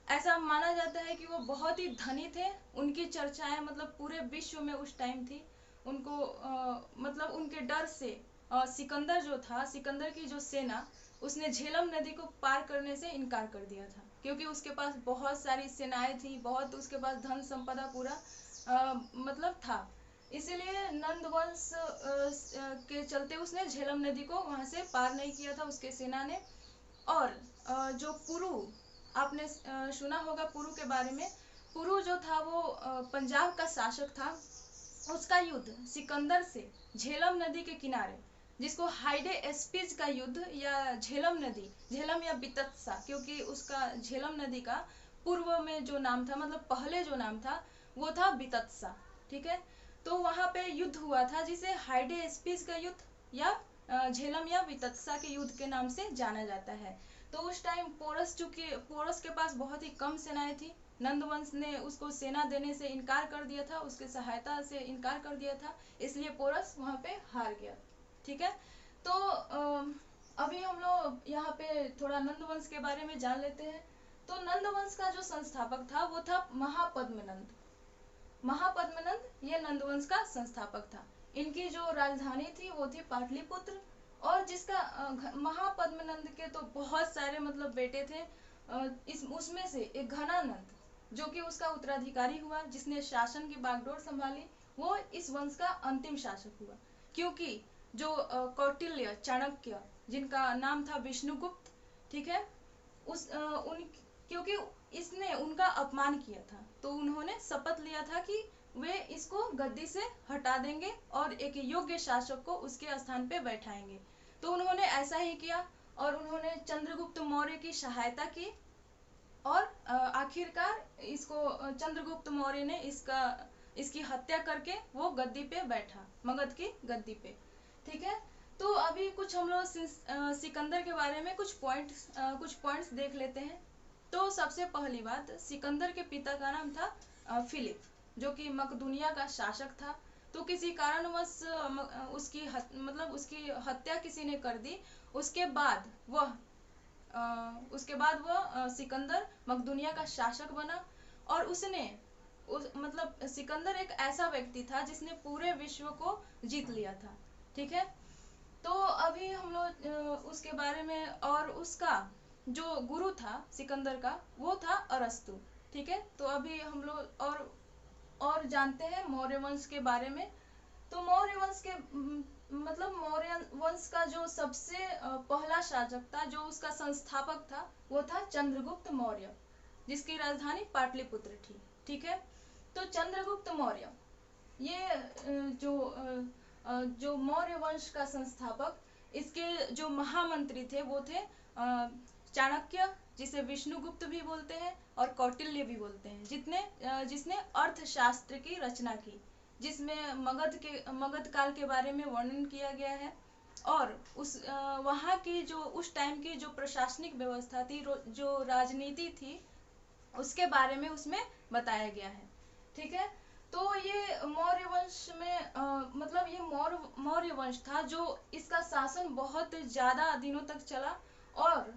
ऐसा माना जाता है कि वो बहुत ही धनी थे। उनकी चर्चाएं मतलब पूरे विश्व में उस टाइम थी। उनको मतलब उनके डर से सिकंदर जो था, सिकंदर की जो सेना, उसने झेलम नदी को पार करने से इनकार कर दिया था, क्योंकि उसके पास बहुत सारी सेनाएं थी, बहुत उसके पास धन संपदा पूरा मतलब था। इसीलिए नंद वंश के चलते उसने झेलम नदी को वहां से पार नहीं किया था उसके सेना ने। और जो पुरु, आपने सुना होगा पुरु के बारे में। पुरु जो था वो पंजाब का शासक था। उसका युद्ध सिकंदर से झेलम नदी के किनारे, जिसको हाइडे एस्पिज का युद्ध या झेलम नदी, झेलम या बितत्सा, क्योंकि उसका झेलम नदी का पूर्व में जो नाम था, मतलब पहले जो नाम था वो था बितत्सा। ठीक है, तो वहां पे युद्ध हुआ था जिसे हाइडे एस्पिज का युद्ध या झेलम या वितत्सा के युद्ध के नाम से जाना जाता है। तो उस टाइम पोरस के पास बहुत ही कम सेनाएं थी। नंदवंश ने उसको सेना देने से इनकार कर दिया था, उसके सहायता से इनकार कर दिया था, इसलिए पोरस वहां पे हार गया। ठीक है, तो अभी हम लोग यहाँ पे थोड़ा नंदवंश के बारे में जान लेते हैं। तो नंदवंश का जो संस्थापक था वो था महापद्मनंद। महापद्मनंद ये नंदवंश का संस्थापक था। इनकी जो राजधानी थी वो थी पाटलिपुत्र। और जिसका महापद्मनंद के तो बहुत सारे मतलब बेटे थे। इस उसमें से एक घनानंद, जो कि उसका उत्तराधिकारी हुआ, जिसने शासन की बागडोर संभाली, वो इस वंश का अंतिम शासक हुआ। क्योंकि जो कौटिल्य, चाणक्य, जिनका नाम था विष्णुगुप्त, ठीक है, उन क्योंकि इसने उनका अपमान किया था, तो उन्होंने शपथ लिया था कि वे इसको गद्दी से हटा देंगे और एक योग्य शासक को उसके स्थान पे बैठाएंगे। तो उन्होंने ऐसा ही किया और उन्होंने चंद्रगुप्त मौर्य की सहायता की। और आखिरकार इसको चंद्रगुप्त मौर्य ने इसकी हत्या करके वो गद्दी पे बैठा, मगध की गद्दी पे। ठीक है, तो अभी कुछ हम लोग सिकंदर के बारे में कुछ पॉइंट्स देख लेते हैं। तो सबसे पहली बात, सिकंदर के पिता का नाम था फिलिप। जो कि मकदूनिया का शासक था। तो किसी कारणवश उसकी हत्या किसी ने कर दी। उसके बाद वह सिकंदर मकदूनिया का शासक बना। और उसने सिकंदर एक ऐसा व्यक्ति था जिसने पूरे विश्व को जीत लिया था। ठीक है, तो अभी हम लोग उसके बारे में, और उसका जो गुरु था सिकंदर का, वो था अरस्तु। ठीक है, तो अभी हम लोग और जानते हैं मौर्य वंश के बारे में। तो मौर्य वंश के मौर्य वंश का जो सबसे पहला शासक था, जो उसका संस्थापक था, वो था चंद्रगुप्त मौर्य, जिसकी राजधानी पाटलिपुत्र थी। ठीक है, तो चंद्रगुप्त मौर्य ये जो मौर्य वंश का संस्थापक, इसके जो महामंत्री थे वो थे चाणक्य, जिसे विष्णुगुप्त भी बोलते हैं और कौटिल्य भी बोलते हैं, जिसने अर्थशास्त्र की रचना की, जिसमें मगध काल के बारे में वर्णन किया गया है। और वहाँ की जो उस टाइम की जो प्रशासनिक व्यवस्था थी, जो राजनीति थी, उसके बारे में उसमें बताया गया है। ठीक है, तो ये मौर्य वंश में ये मौर्य वंश था, जो इसका शासन बहुत ज्यादा दिनों तक चला। और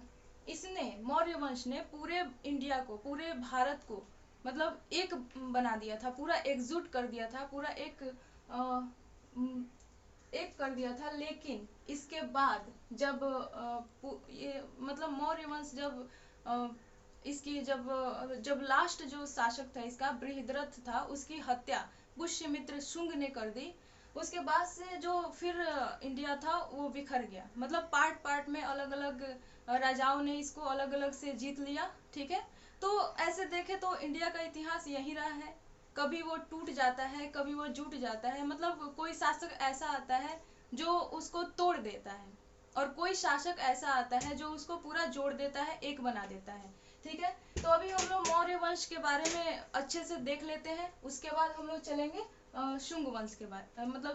मौर्य वंश ने पूरे इंडिया को, पूरे भारत को एक बना दिया था, पूरा एकजुट कर दिया था, पूरा एक कर दिया था। लेकिन इसके बाद जब ये मौर्य वंश जब लास्ट जो शासक था इसका, बृहद्रथ था, उसकी हत्या पुष्यमित्र शुंग ने कर दी। उसके बाद से जो फिर इंडिया था वो बिखर गया, पार्ट पार्ट में अलग अलग राजाओं ने इसको अलग अलग से जीत लिया। ठीक है, तो ऐसे देखे तो इंडिया का इतिहास यही रहा है, कभी वो टूट जाता है, कभी वो जुट जाता है। कोई शासक ऐसा आता है जो उसको तोड़ देता है, और कोई शासक ऐसा आता है जो उसको पूरा जोड़ देता है, एक बना देता है। ठीक है, तो अभी हम लोग मौर्य वंश के बारे में अच्छे से देख लेते हैं। उसके बाद हम लोग चलेंगे शुंग वंश के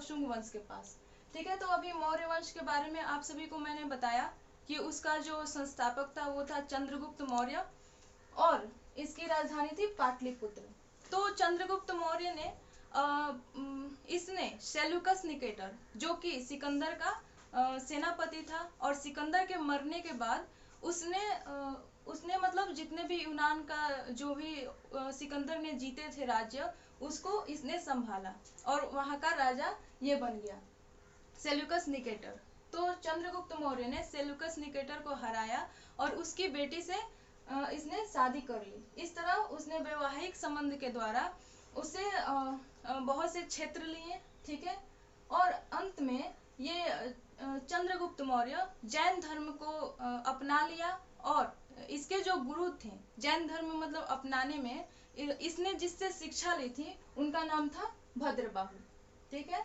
शुंग वंश के पास। ठीक है, तो अभी मौर्य वंश के बारे में आप सभी को मैंने बताया कि उसका जो संस्थापक था वो था चंद्रगुप्त मौर्य, और इसकी राजधानी थी पाटलिपुत्र। तो चंद्रगुप्त मौर्य ने इसने सेल्यूकस निकेटर, जो कि सिकंदर का सेनापति था, और सिकंदर के मरने के बाद उसने जितने भी यूनान का जो भी सिकंदर ने जीते थे राज्य, उसको इसने संभाला, और वहां का राजा ये बन गया, सेल्यूकस निकेटर। तो चंद्रगुप्त मौर्य ने सेल्यूकस निकेटर को हराया, और उसकी बेटी से इसने शादी कर ली। इस तरह उसने वैवाहिक संबंध के द्वारा उसे बहुत से क्षेत्र लिए। ठीक है, और अंत में ये चंद्रगुप्त मौर्य जैन धर्म को अपना लिया। और इसके जो गुरु थे जैन धर्म अपनाने में, इसने जिससे शिक्षा ली थी उनका नाम था भद्रबाहु। ठीक है,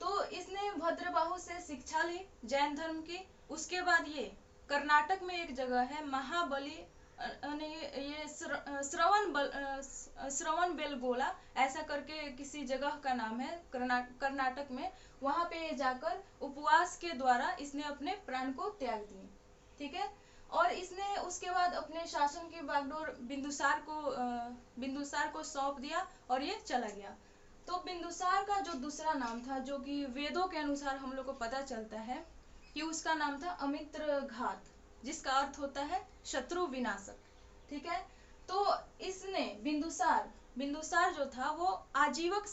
तो इसने भद्रबाहु से शिक्षा ली जैन धर्म की। उसके बाद ये कर्नाटक में एक जगह है महाबली, ये श्रवण बेलगोला ऐसा करके किसी जगह का नाम है कर्नाटक में। वहां पे जाकर उपवास के द्वारा इसने अपने प्राण को त्याग दिए। ठीक है, और इसने उसके बाद अपने शासन की बागडोर बिंदुसार को सौंप दिया, और ये चला गया। तो बिंदुसार का जो दूसरा नाम था, जो कि वेदों के अनुसार हम लोग को पता चलता है कि उसका नाम था अमित्र घात, जिसका अर्थ होता है शत्रु विनाशक। ठीक है, तो इसने बिंदुसार जो था वो आजीवक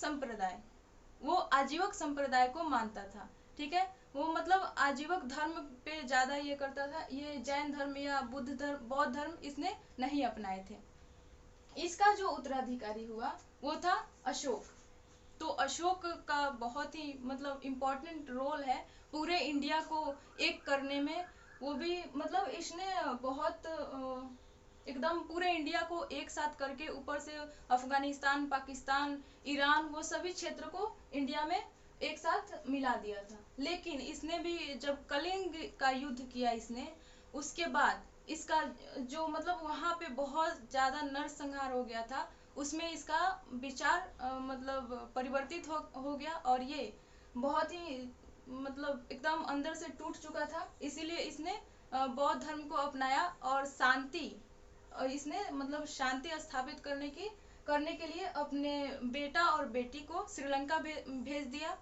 संप्रदाय को मानता था। ठीक है, वो आजीवक धर्म पे ज्यादा ये करता था। ये जैन धर्म या बौद्ध धर्म इसने नहीं अपनाए थे। इसका जो उत्तराधिकारी हुआ वो था अशोक। तो अशोक का बहुत ही इम्पोर्टेंट रोल है पूरे इंडिया को एक करने में। वो भी इसने बहुत एकदम पूरे इंडिया को एक साथ करके, ऊपर से अफगानिस्तान, पाकिस्तान, ईरान, वो सभी क्षेत्र को इंडिया में एक साथ मिला दिया था। लेकिन इसने भी जब कलिंग का युद्ध किया इसने, उसके बाद इसका जो वहां पे बहुत ज्यादा नरसंहार हो गया था, उसमें इसका विचार परिवर्तित हो गया, और ये बहुत ही एकदम अंदर से टूट चुका था। इसीलिए इसने बौद्ध धर्म को अपनाया, और शांति स्थापित करने की करने के लिए अपने बेटा और बेटी को श्रीलंका भेज दिया।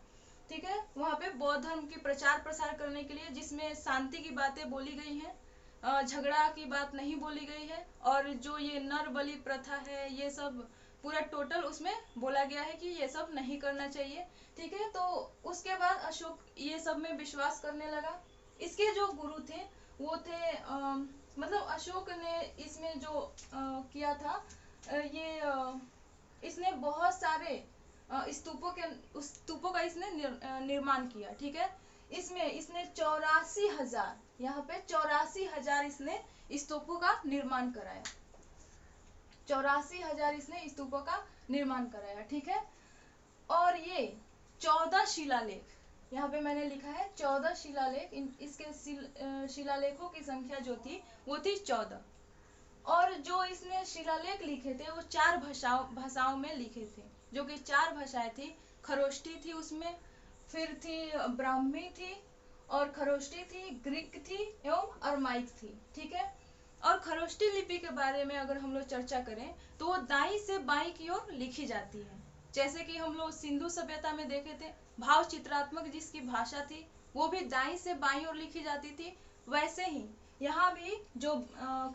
ठीक है, वहाँ पे बौद्ध धर्म की प्रचार प्रसार करने के लिए, जिसमें शांति की बातें बोली गई हैं, झगड़ा की बात नहीं बोली गई है, और जो ये नर बलि प्रथा है ये सब पूरा टोटल उसमें बोला गया है कि ये सब नहीं करना चाहिए। ठीक है, तो उसके बाद अशोक ये सब में विश्वास करने लगा। इसके जो गुरु थे वो थे मतलब अशोक ने इसमें जो किया था, इसने बहुत सारे स्तूपों का इसने निर्माण किया। ठीक है, इसमें इसने 84,000, यहाँ पे 84,000 इसने स्तूपों का निर्माण कराया। 84,000 इसने स्तूपों का निर्माण कराया। ठीक है, और ये 14 शिलालेख, यहाँ पे मैंने लिखा है 14 शिलालेख। इसके शिलालेखों की संख्या जो थी वो थी 14। और जो इसने शिलालेख लिखे थे वो 4 भाषाओं में लिखे थे, जो कि 4 भाषाएं थी। खरोष्टी थी उसमें, फिर थी ब्राह्मी थी, और खरोष्टी थी, ग्रीक थी एवं अरमाइक थी। ठीक है, और खरोष्टी लिपि के बारे में अगर हम लोग चर्चा करें तो वो दाईं से बाईं की ओर लिखी जाती है। जैसे कि हम लोग सिंधु सभ्यता में देखे थे, भाव चित्रात्मक जिसकी भाषा थी वो भी दाईं से बाईं ओर लिखी जाती थी। वैसे ही यहाँ भी जो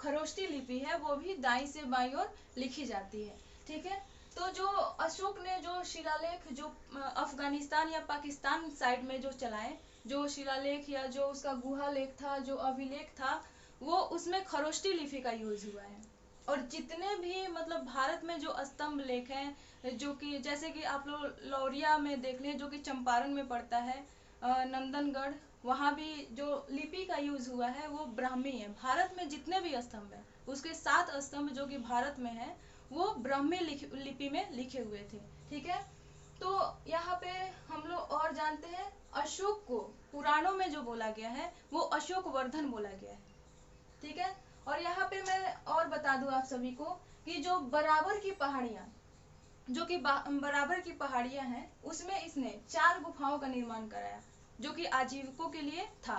खरोष्टी लिपि है वो भी दाईं से बाईं ओर लिखी जाती है। ठीक है, तो जो अशोक ने जो शिलालेख जो अफगानिस्तान या पाकिस्तान साइड में जो चलाए, जो शिलालेख या जो उसका गुहा लेख था, जो अभिलेख था, वो उसमें खरोष्टी लिपि का यूज हुआ है। और जितने भी मतलब भारत में जो स्तंभ लेख हैं, जो कि जैसे कि आप लोग लौरिया में देख लें, जो कि चंपारण में पड़ता है, नंदनगढ़, वहाँ भी जो लिपि का यूज हुआ है वो ब्राह्मी है। भारत में जितने भी स्तंभ है उसके 7 स्तंभ जो कि भारत में है वो ब्राह्मी लिपि में लिखे हुए थे। ठीक है, तो यहाँ पे हम लोग और जानते हैं अशोक को पुराणों में जो बोला गया है वो अशोक वर्धन बोला गया है। ठीक है, और यहाँ पे मैं और बता दूं आप सभी को कि जो बराबर की पहाड़ियाँ, जो कि बराबर की पहाड़ियाँ हैं, उसमें इसने 4 गुफाओं का निर्माण कराया, जो कि आजीविकों के लिए था।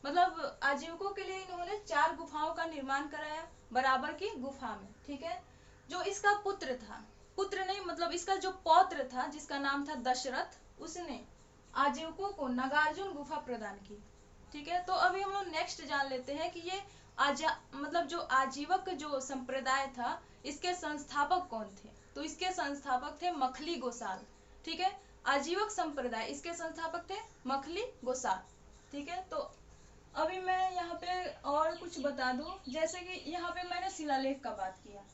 मतलब आजीविकों के लिए इन्होंने 4 गुफाओं का निर्माण कराया बराबर की गुफा में। ठीक है, जो इसका पुत्र था, पुत्र नहीं मतलब इसका जो पौत्र था जिसका नाम था दशरथ, उसने आजीविकों को नागार्जुन गुफा प्रदान की। ठीक है, तो अभी हम लोग नेक्स्ट जान लेते हैं कि ये मतलब जो आजीवक जो संप्रदाय था इसके संस्थापक कौन थे। तो इसके संस्थापक थे मखली गोसाल। ठीक है, आजीवक संप्रदाय, इसके संस्थापक थे मखली गोसाल। ठीक है, तो अभी मैं यहाँ पे और कुछ बता दूं, जैसे कि यहाँ पे मैंने शिलालेख का बात किया।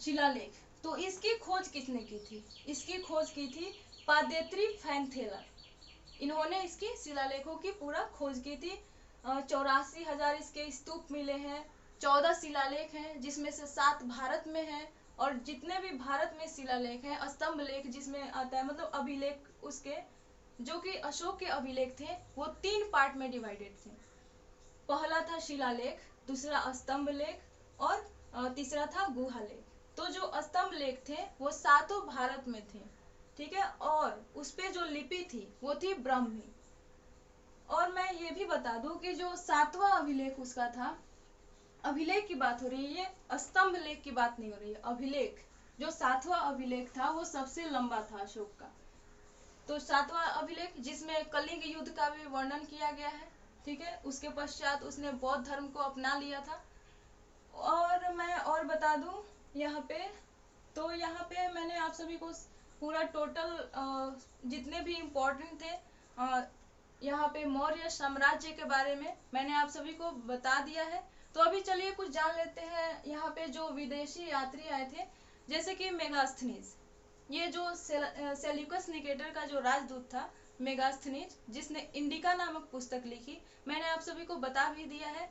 शिलालेख, तो इसकी खोज किसने की थी? इसकी खोज की थी पादेत्री फैनथेलर। इन्होंने इसकी शिलालेखों की पूरा खोज की थी। 84,000 इसके स्तूप मिले हैं, 14 शिलालेख हैं जिसमें से 7 भारत में हैं, और जितने भी भारत में शिलालेख हैं, स्तंभ लेख जिसमें आता है, मतलब अभिलेख उसके, जो कि अशोक के अभिलेख थे वो 3 पार्ट में डिवाइडेड थे। पहला था शिलालेख, दूसरा स्तंभ लेख, और तीसरा था गुहा लेख। तो जो स्तंभ लेख थे वो 7 भारत में थे। ठीक है, और उसपे जो लिपि थी वो थी ब्राह्मी। और मैं ये भी बता दूं कि जो 7वां अभिलेख उसका था, अभिलेख की बात हो रही है, ये स्तंभ लेख की बात नहीं हो रही है। अभिलेख, जो 7वां अभिलेख था वो सबसे लंबा था अशोक का। तो 7वां अभिलेख जिसमें कलिंग युद्ध का भी वर्णन किया गया है। ठीक है, उसके पश्चात उसने बौद्ध धर्म को अपना लिया था। और मैं और बता दूं यहाँ पे, तो यहाँ पे मैंने आप सभी को पूरा टोटल जितने भी इम्पोर्टेंट थे यहाँ पे मौर्य साम्राज्य के बारे में मैंने आप सभी को बता दिया है। तो अभी चलिए कुछ जान लेते हैं यहाँ पे जो विदेशी यात्री आए थे, जैसे कि मेगास्थनीज। ये जो सेल्यूकस निकेटर का जो राजदूत था मेगास्थनीज, जिसने इंडिका नामक पुस्तक लिखी, मैंने आप सभी को बता भी दिया है।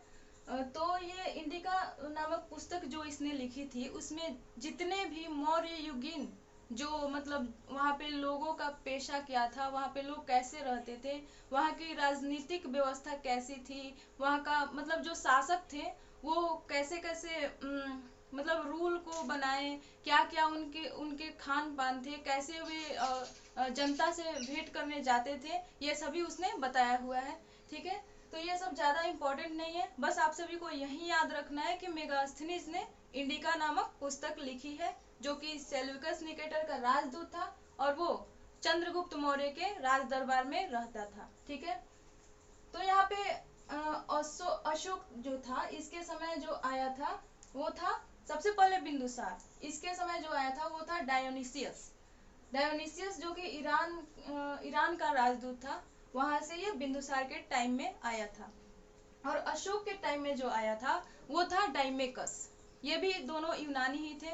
तो ये इंडिका नामक पुस्तक जो इसने लिखी थी उसमें जितने भी मौर्य युगीन जो मतलब वहाँ पे लोगों का पेशा क्या था, वहाँ पे लोग कैसे रहते थे, वहाँ की राजनीतिक व्यवस्था कैसी थी, वहाँ का मतलब जो शासक थे वो कैसे कैसे मतलब रूल को बनाए, क्या क्या उनके उनके खान पान थे, कैसे वे जनता से भेंट करने जाते थे, ये सभी उसने बताया हुआ है। ठीक है, तो ये सब ज़्यादा इम्पोर्टेंट नहीं है, बस आप सभी को यही याद रखना है कि मेगास्थनीज ने इंडिका नामक पुस्तक लिखी है जो कि सेल्यूकस निकेटर का राजदूत था, और वो चंद्रगुप्त मौर्य के राज दरबार में रहता था। ठीक है, तो यहाँ पे अशोक जो था, इसके समय जो आया था वो था सबसे पहले बिंदुसार। इसके समय जो आया था वो था डायोनिसियस। डायोनिसियस जो कि ईरान का राजदूत था, वहां से ये बिंदुसार के टाइम में आया था। और अशोक के टाइम में जो आया था वो था डाइमेकस। ये भी दोनों यूनानी ही थे।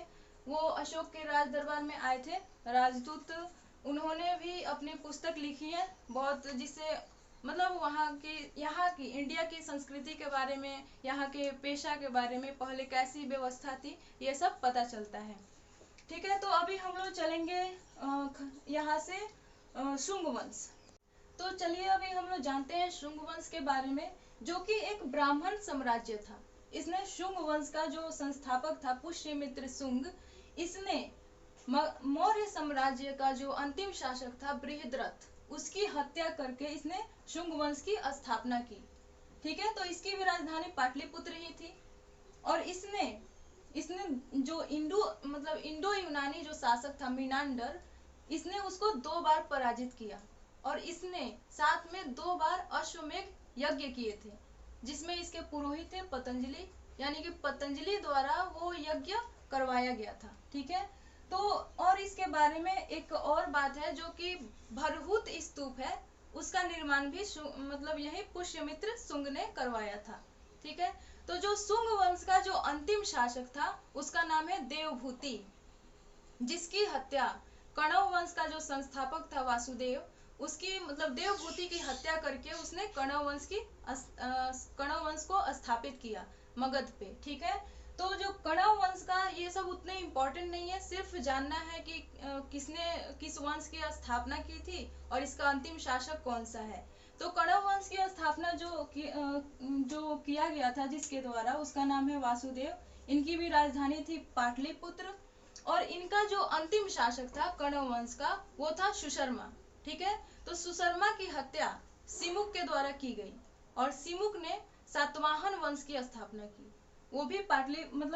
वो अशोक के राज दरबार में आए थे, राजदूत। उन्होंने भी अपनी पुस्तक लिखी है बहुत, जिससे मतलब यहाँ की इंडिया की संस्कृति के बारे में, यहाँ के पेशा के बारे में, पहले कैसी व्यवस्था थी, ये सब पता चलता है। ठीक है, तो अभी हम लोग चलेंगे यहाँ से शुंग वंश। तो चलिए अभी हम लोग जानते हैं शुंग वंश के बारे में, जो कि एक ब्राह्मण साम्राज्य था। इसने शुंग वंश का जो संस्थापक था पुष्यमित्र शुंग, इसने मौर्य साम्राज्य का जो अंतिम शासक था बृहद्रथ, उसकी हत्या करके इसने शुंग वंश की स्थापना की। ठीक है, तो इसकी भी राजधानी पाटलिपुत्र ही थी। और इसने जो इंडो यूनानी जो शासक था मीनांडर, इसने उसको 2 बार पराजित किया। और इसने साथ में 2 बार अश्वमेध यज्ञ किए थे, जिसमें इसके पुरोहित थे पतंजलि, यानी कि पतंजलि द्वारा वो यज्ञ करवाया गया था। ठीक है, तो और इसके बारे में एक और बात है, जो कि भरहुत स्तूप है, उसका निर्माण भी यही पुष्यमित्र शुंग ने करवाया था। ठीक है, तो जो शुंग वंश का जो अंतिम शासक था उसका नाम है देवभूति, जिसकी हत्या कण्व वंश का जो संस्थापक था वासुदेव, उसकी देवभूति की हत्या करके उसने कण्व वंश को स्थापित किया मगध पे। ठीक है, तो जो कण्व वंश का ये सब उतने इम्पोर्टेंट नहीं है, सिर्फ जानना है कि किसने किस वंश की स्थापना की थी और इसका अंतिम शासक कौन सा है। तो कण्व वंश की स्थापना जो किया गया था जिसके द्वारा, उसका नाम है वासुदेव। इनकी भी राजधानी थी पाटलिपुत्र। और इनका जो अंतिम शासक था कण्व वंश का, वो था सुशर्मा। ठीक है, तो सुशर्मा की हत्या सिमुक के द्वारा की गई, और सिमुक ने सातवाहन वंश की स्थापना की। वो भी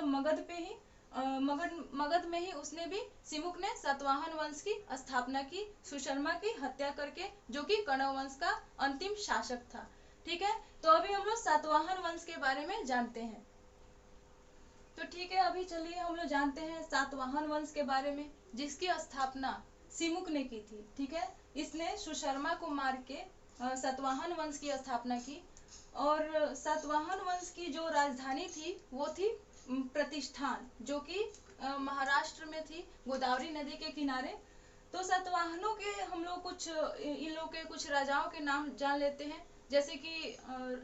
मगध पे ही मगध में ही उसने भी, सिमुक ने सातवाहन वंश की स्थापना की सुशर्मा की हत्या करके, जो कि कण्व वंश का अंतिम शासक था। ठीक है, तो अभी हम लोग सातवाहन वंश के बारे में जानते हैं। तो ठीक है, अभी चलिए हम लोग जानते हैं सातवाहन वंश के बारे में, जिसकी स्थापना सिमुक ने की थी। ठीक है, इसने सुशर्मा को मार के सातवाहन वंश की स्थापना की। और सातवाहन वंश की जो राजधानी थी वो थी प्रतिष्ठान, जो कि महाराष्ट्र में थी, गोदावरी नदी के किनारे। तो सातवाहनों के हम लोग इन लोग के कुछ राजाओं के नाम जान लेते हैं, जैसे कि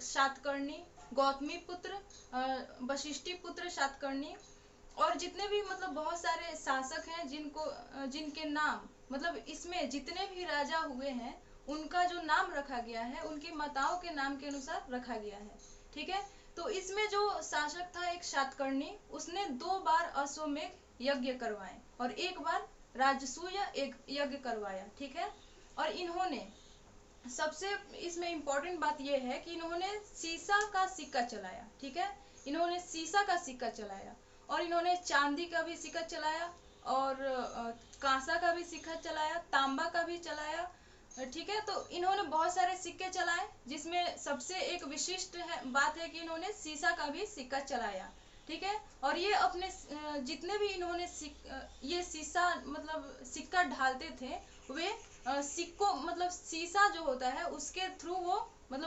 सातकर्णी, गौतमी पुत्र, वशिष्ठी पुत्र सातकर्णी। और जितने भी बहुत सारे शासक हैं जिनके नाम इसमें जितने भी राजा हुए हैं, उनका जो नाम रखा गया है उनकी माताओं के नाम के अनुसार रखा गया है। ठीक है, तो इसमें जो शासक था एक सातकर्णी, उसने 2 बार अश्वमेध यज्ञ करवाए और 1 बार राजसूय यज्ञ करवाया। ठीक है, और इन्होंने सबसे इसमें इम्पोर्टेंट बात यह है कि इन्होंने सीसा का सिक्का चलाया। ठीक है, इन्होंने सीसा का सिक्का चलाया, और इन्होंने चांदी का भी सिक्का चलाया, और कांसा का भी सिक्का चलाया, तांबा का भी चलाया। ठीक है, तो इन्होंने बहुत सारे सिक्के चलाए, जिसमें सबसे एक विशिष्ट बात है कि इन्होंने सीसा का भी सिक्का चलाया। ठीक है, और ये अपने जितने भी इन्होंने ये सिक्का ढालते थे, वे सिक्कों सीसा जो होता है उसके थ्रू वो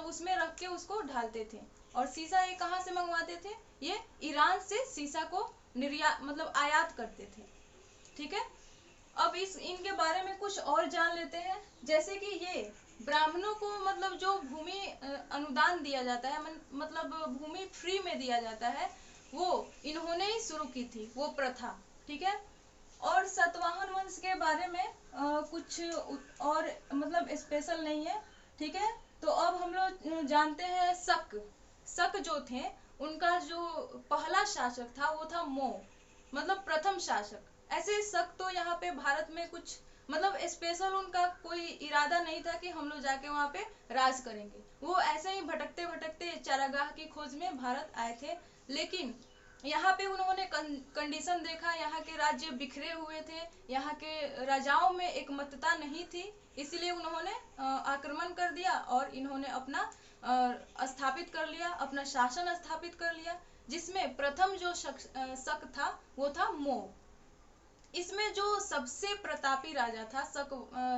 उसमें रख के उसको ढालते थे। और सीसा ये कहाँ से मंगवाते थे? ये ईरान से सीसा को निर्यात आयात करते थे। ठीक है, अब इनके बारे में कुछ और जान लेते हैं, जैसे कि ये ब्राह्मणों को जो भूमि अनुदान दिया जाता है, भूमि फ्री में दिया जाता है, वो इन्होंने ही शुरू की थी वो प्रथा। ठीक है, और सातवाहन वंश के बारे में कुछ और स्पेशल नहीं है। ठीक है, तो अब हम लोग जानते हैं शक जो थे, उनका जो पहला शासक था वो था मो, प्रथम शासक। ऐसे शक तो यहाँ पे भारत में कुछ स्पेशल उनका कोई इरादा नहीं था कि हम लोग जाके वहाँ पे राज करेंगे। वो ऐसे ही भटकते भटकते चारागाह की खोज में भारत आए थे। लेकिन यहाँ पे उन्होंने कंडीशन देखा, यहाँ के राज्य बिखरे हुए थे, यहाँ के राजाओं में एक मतता नहीं थी, इसलिए उन्होंने आक्रमण कर दिया और इन्होंने अपना स्थापित कर लिया, अपना शासन स्थापित कर लिया, जिसमें प्रथम जो शक था वो था मोव। इसमें जो सबसे प्रतापी राजा था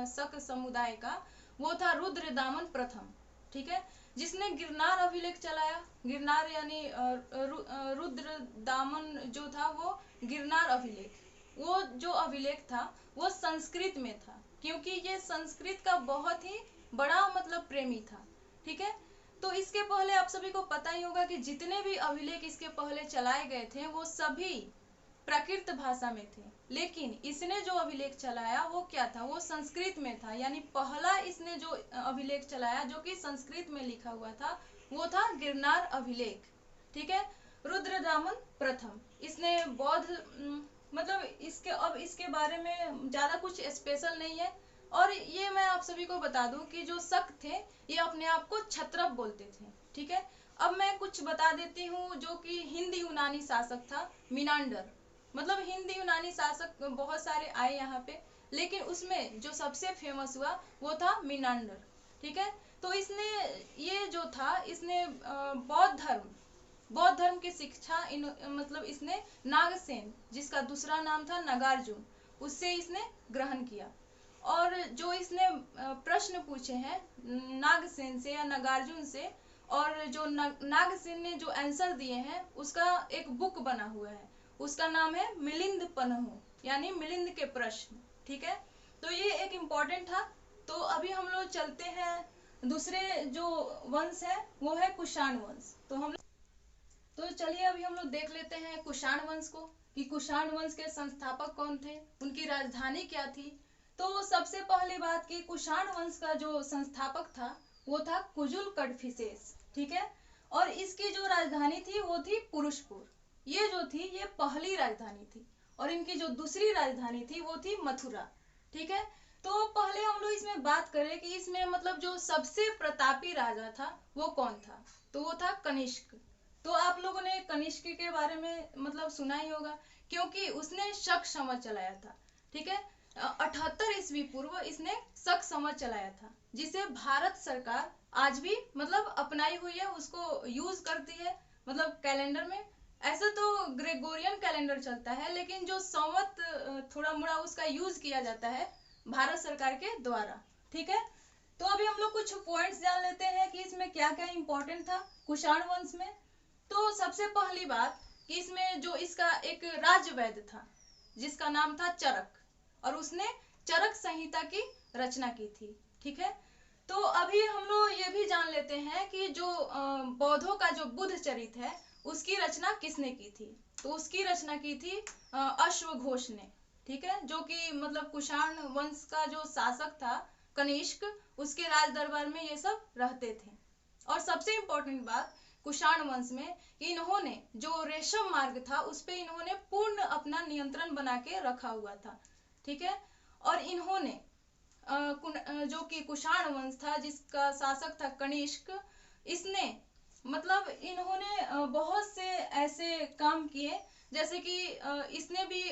शक समुदाय का, वो था रुद्रदामन प्रथम। ठीक है, जिसने गिरनार अभिलेख चलाया। गिरनार यानी रुद्रदामन जो था वो गिरनार अभिलेख, वो जो अभिलेख था वो संस्कृत में था, क्योंकि ये संस्कृत का बहुत ही बड़ा मतलब प्रेमी था। ठीक है, तो इसके पहले आप सभी को पता ही होगा कि जितने भी अभिलेख इसके पहले चलाए गए थे वो सभी प्राकृत भाषा में थे, लेकिन इसने जो अभिलेख चलाया वो क्या था, वो संस्कृत में था। यानी पहला इसने जो अभिलेख चलाया जो कि संस्कृत में लिखा हुआ था वो था गिरनार अभिलेख। ठीक है, रुद्रदामन प्रथम, इसने बौद्ध मतलब इसके बारे में ज्यादा कुछ स्पेशल नहीं है। और ये मैं आप सभी को बता दूं कि जो शक थे ये अपने आप को क्षत्रप बोलते थे। ठीक है, अब मैं कुछ बता देती हूँ। जो कि हिंद यूनानी शासक था मिनांडर, मतलब हिंदी यूनानी शासक बहुत सारे आए यहाँ पे, लेकिन उसमें जो सबसे फेमस हुआ वो था मिनांडर। ठीक है, तो इसने ये जो था इसने बौद्ध धर्म की शिक्षा मतलब इसने नागसेन, जिसका दूसरा नाम था नागार्जुन, उससे इसने ग्रहण किया। और जो इसने प्रश्न पूछे हैं नागसेन से या नागार्जुन से, और जो नागसेन ने जो आंसर दिए हैं उसका एक बुक बना हुआ है, उसका नाम है मिलिंद पन्हु, यानी मिलिंद के प्रश्न। ठीक है, तो ये एक इम्पोर्टेंट था। तो अभी हम लोग चलते हैं दूसरे जो वंश है वो है कुषाण वंश। तो चलिए अभी हम लोग देख लेते हैं कुषाण वंश को, कि कुषाण वंश के संस्थापक कौन थे, उनकी राजधानी क्या थी। तो सबसे पहली बात कि कुषाण वंश का जो संस्थापक था वो था कुजुल कड़फिसेस। ठीक है, और इसकी जो राजधानी थी वो थी पुरुषपुर। ये जो थी ये पहली राजधानी थी, और इनकी जो दूसरी राजधानी थी वो थी मथुरा। ठीक है, तो पहले हम लोग इसमें बात करें कि इसमें मतलब जो सबसे प्रतापी राजा था वो कौन था, तो वो था कनिष्क। तो आप लोगों ने कनिष्क के बारे में मतलब सुना ही होगा, क्योंकि उसने शक समझ चलाया था। ठीक है, 78 ईस्वी पूर्व इसने शक समझ चलाया था, जिसे भारत सरकार आज भी मतलब अपनाई हुई है, उसको यूज करती है मतलब कैलेंडर में। ऐसे तो ग्रेगोरियन कैलेंडर चलता है, लेकिन जो संवत थोड़ा मोड़ा उसका यूज किया जाता है भारत सरकार के द्वारा। ठीक है, तो अभी हम लोग कुछ पॉइंट्स जान लेते हैं कि इसमें क्या क्या इंपॉर्टेंट था कुषाण वंश में। तो सबसे पहली बात कि इसमें जो इसका एक राजवैद्य था जिसका नाम था चरक, और उसने चरक संहिता की रचना की थी। ठीक है, तो अभी हम लोग ये भी जान लेते हैं कि जो बौद्धों का जो बुद्ध चरित है उसकी रचना किसने की थी, तो उसकी रचना की थी अश्वघोष ने। ठीक है, जो कि मतलब कुषाण वंश का जो शासक था कनिष्क, उसके राज दरबार में ये सब रहते थे। और सबसे इम्पोर्टेंट बात कुषाण वंश में कि इन्होंने जो रेशम मार्ग था उस पे इन्होंने पूर्ण अपना नियंत्रण बना के रखा हुआ था। ठीक है, और इन्होंने जो कि कुषाण वंश था जिसका शासक था कनिष्क, इसने मतलब इन्होंने बहुत से ऐसे काम किए, जैसे कि इसने भी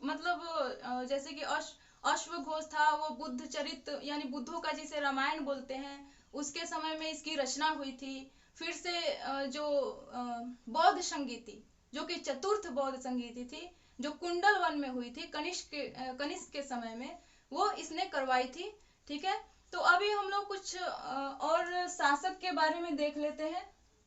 मतलब जैसे कि अश्वघोष था, वो बुद्ध चरित यानी बुद्धों का जिसे रामायण बोलते हैं उसके समय में इसकी रचना हुई थी। फिर से जो बौद्ध संगीति, जो कि चतुर्थ बौद्ध संगीति थी, जो कुंडल वन में हुई थी कनिष्क के समय में, वो इसने करवाई थी। ठीक है, तो अभी हम लोग कुछ और शासक के बारे में देख लेते हैं।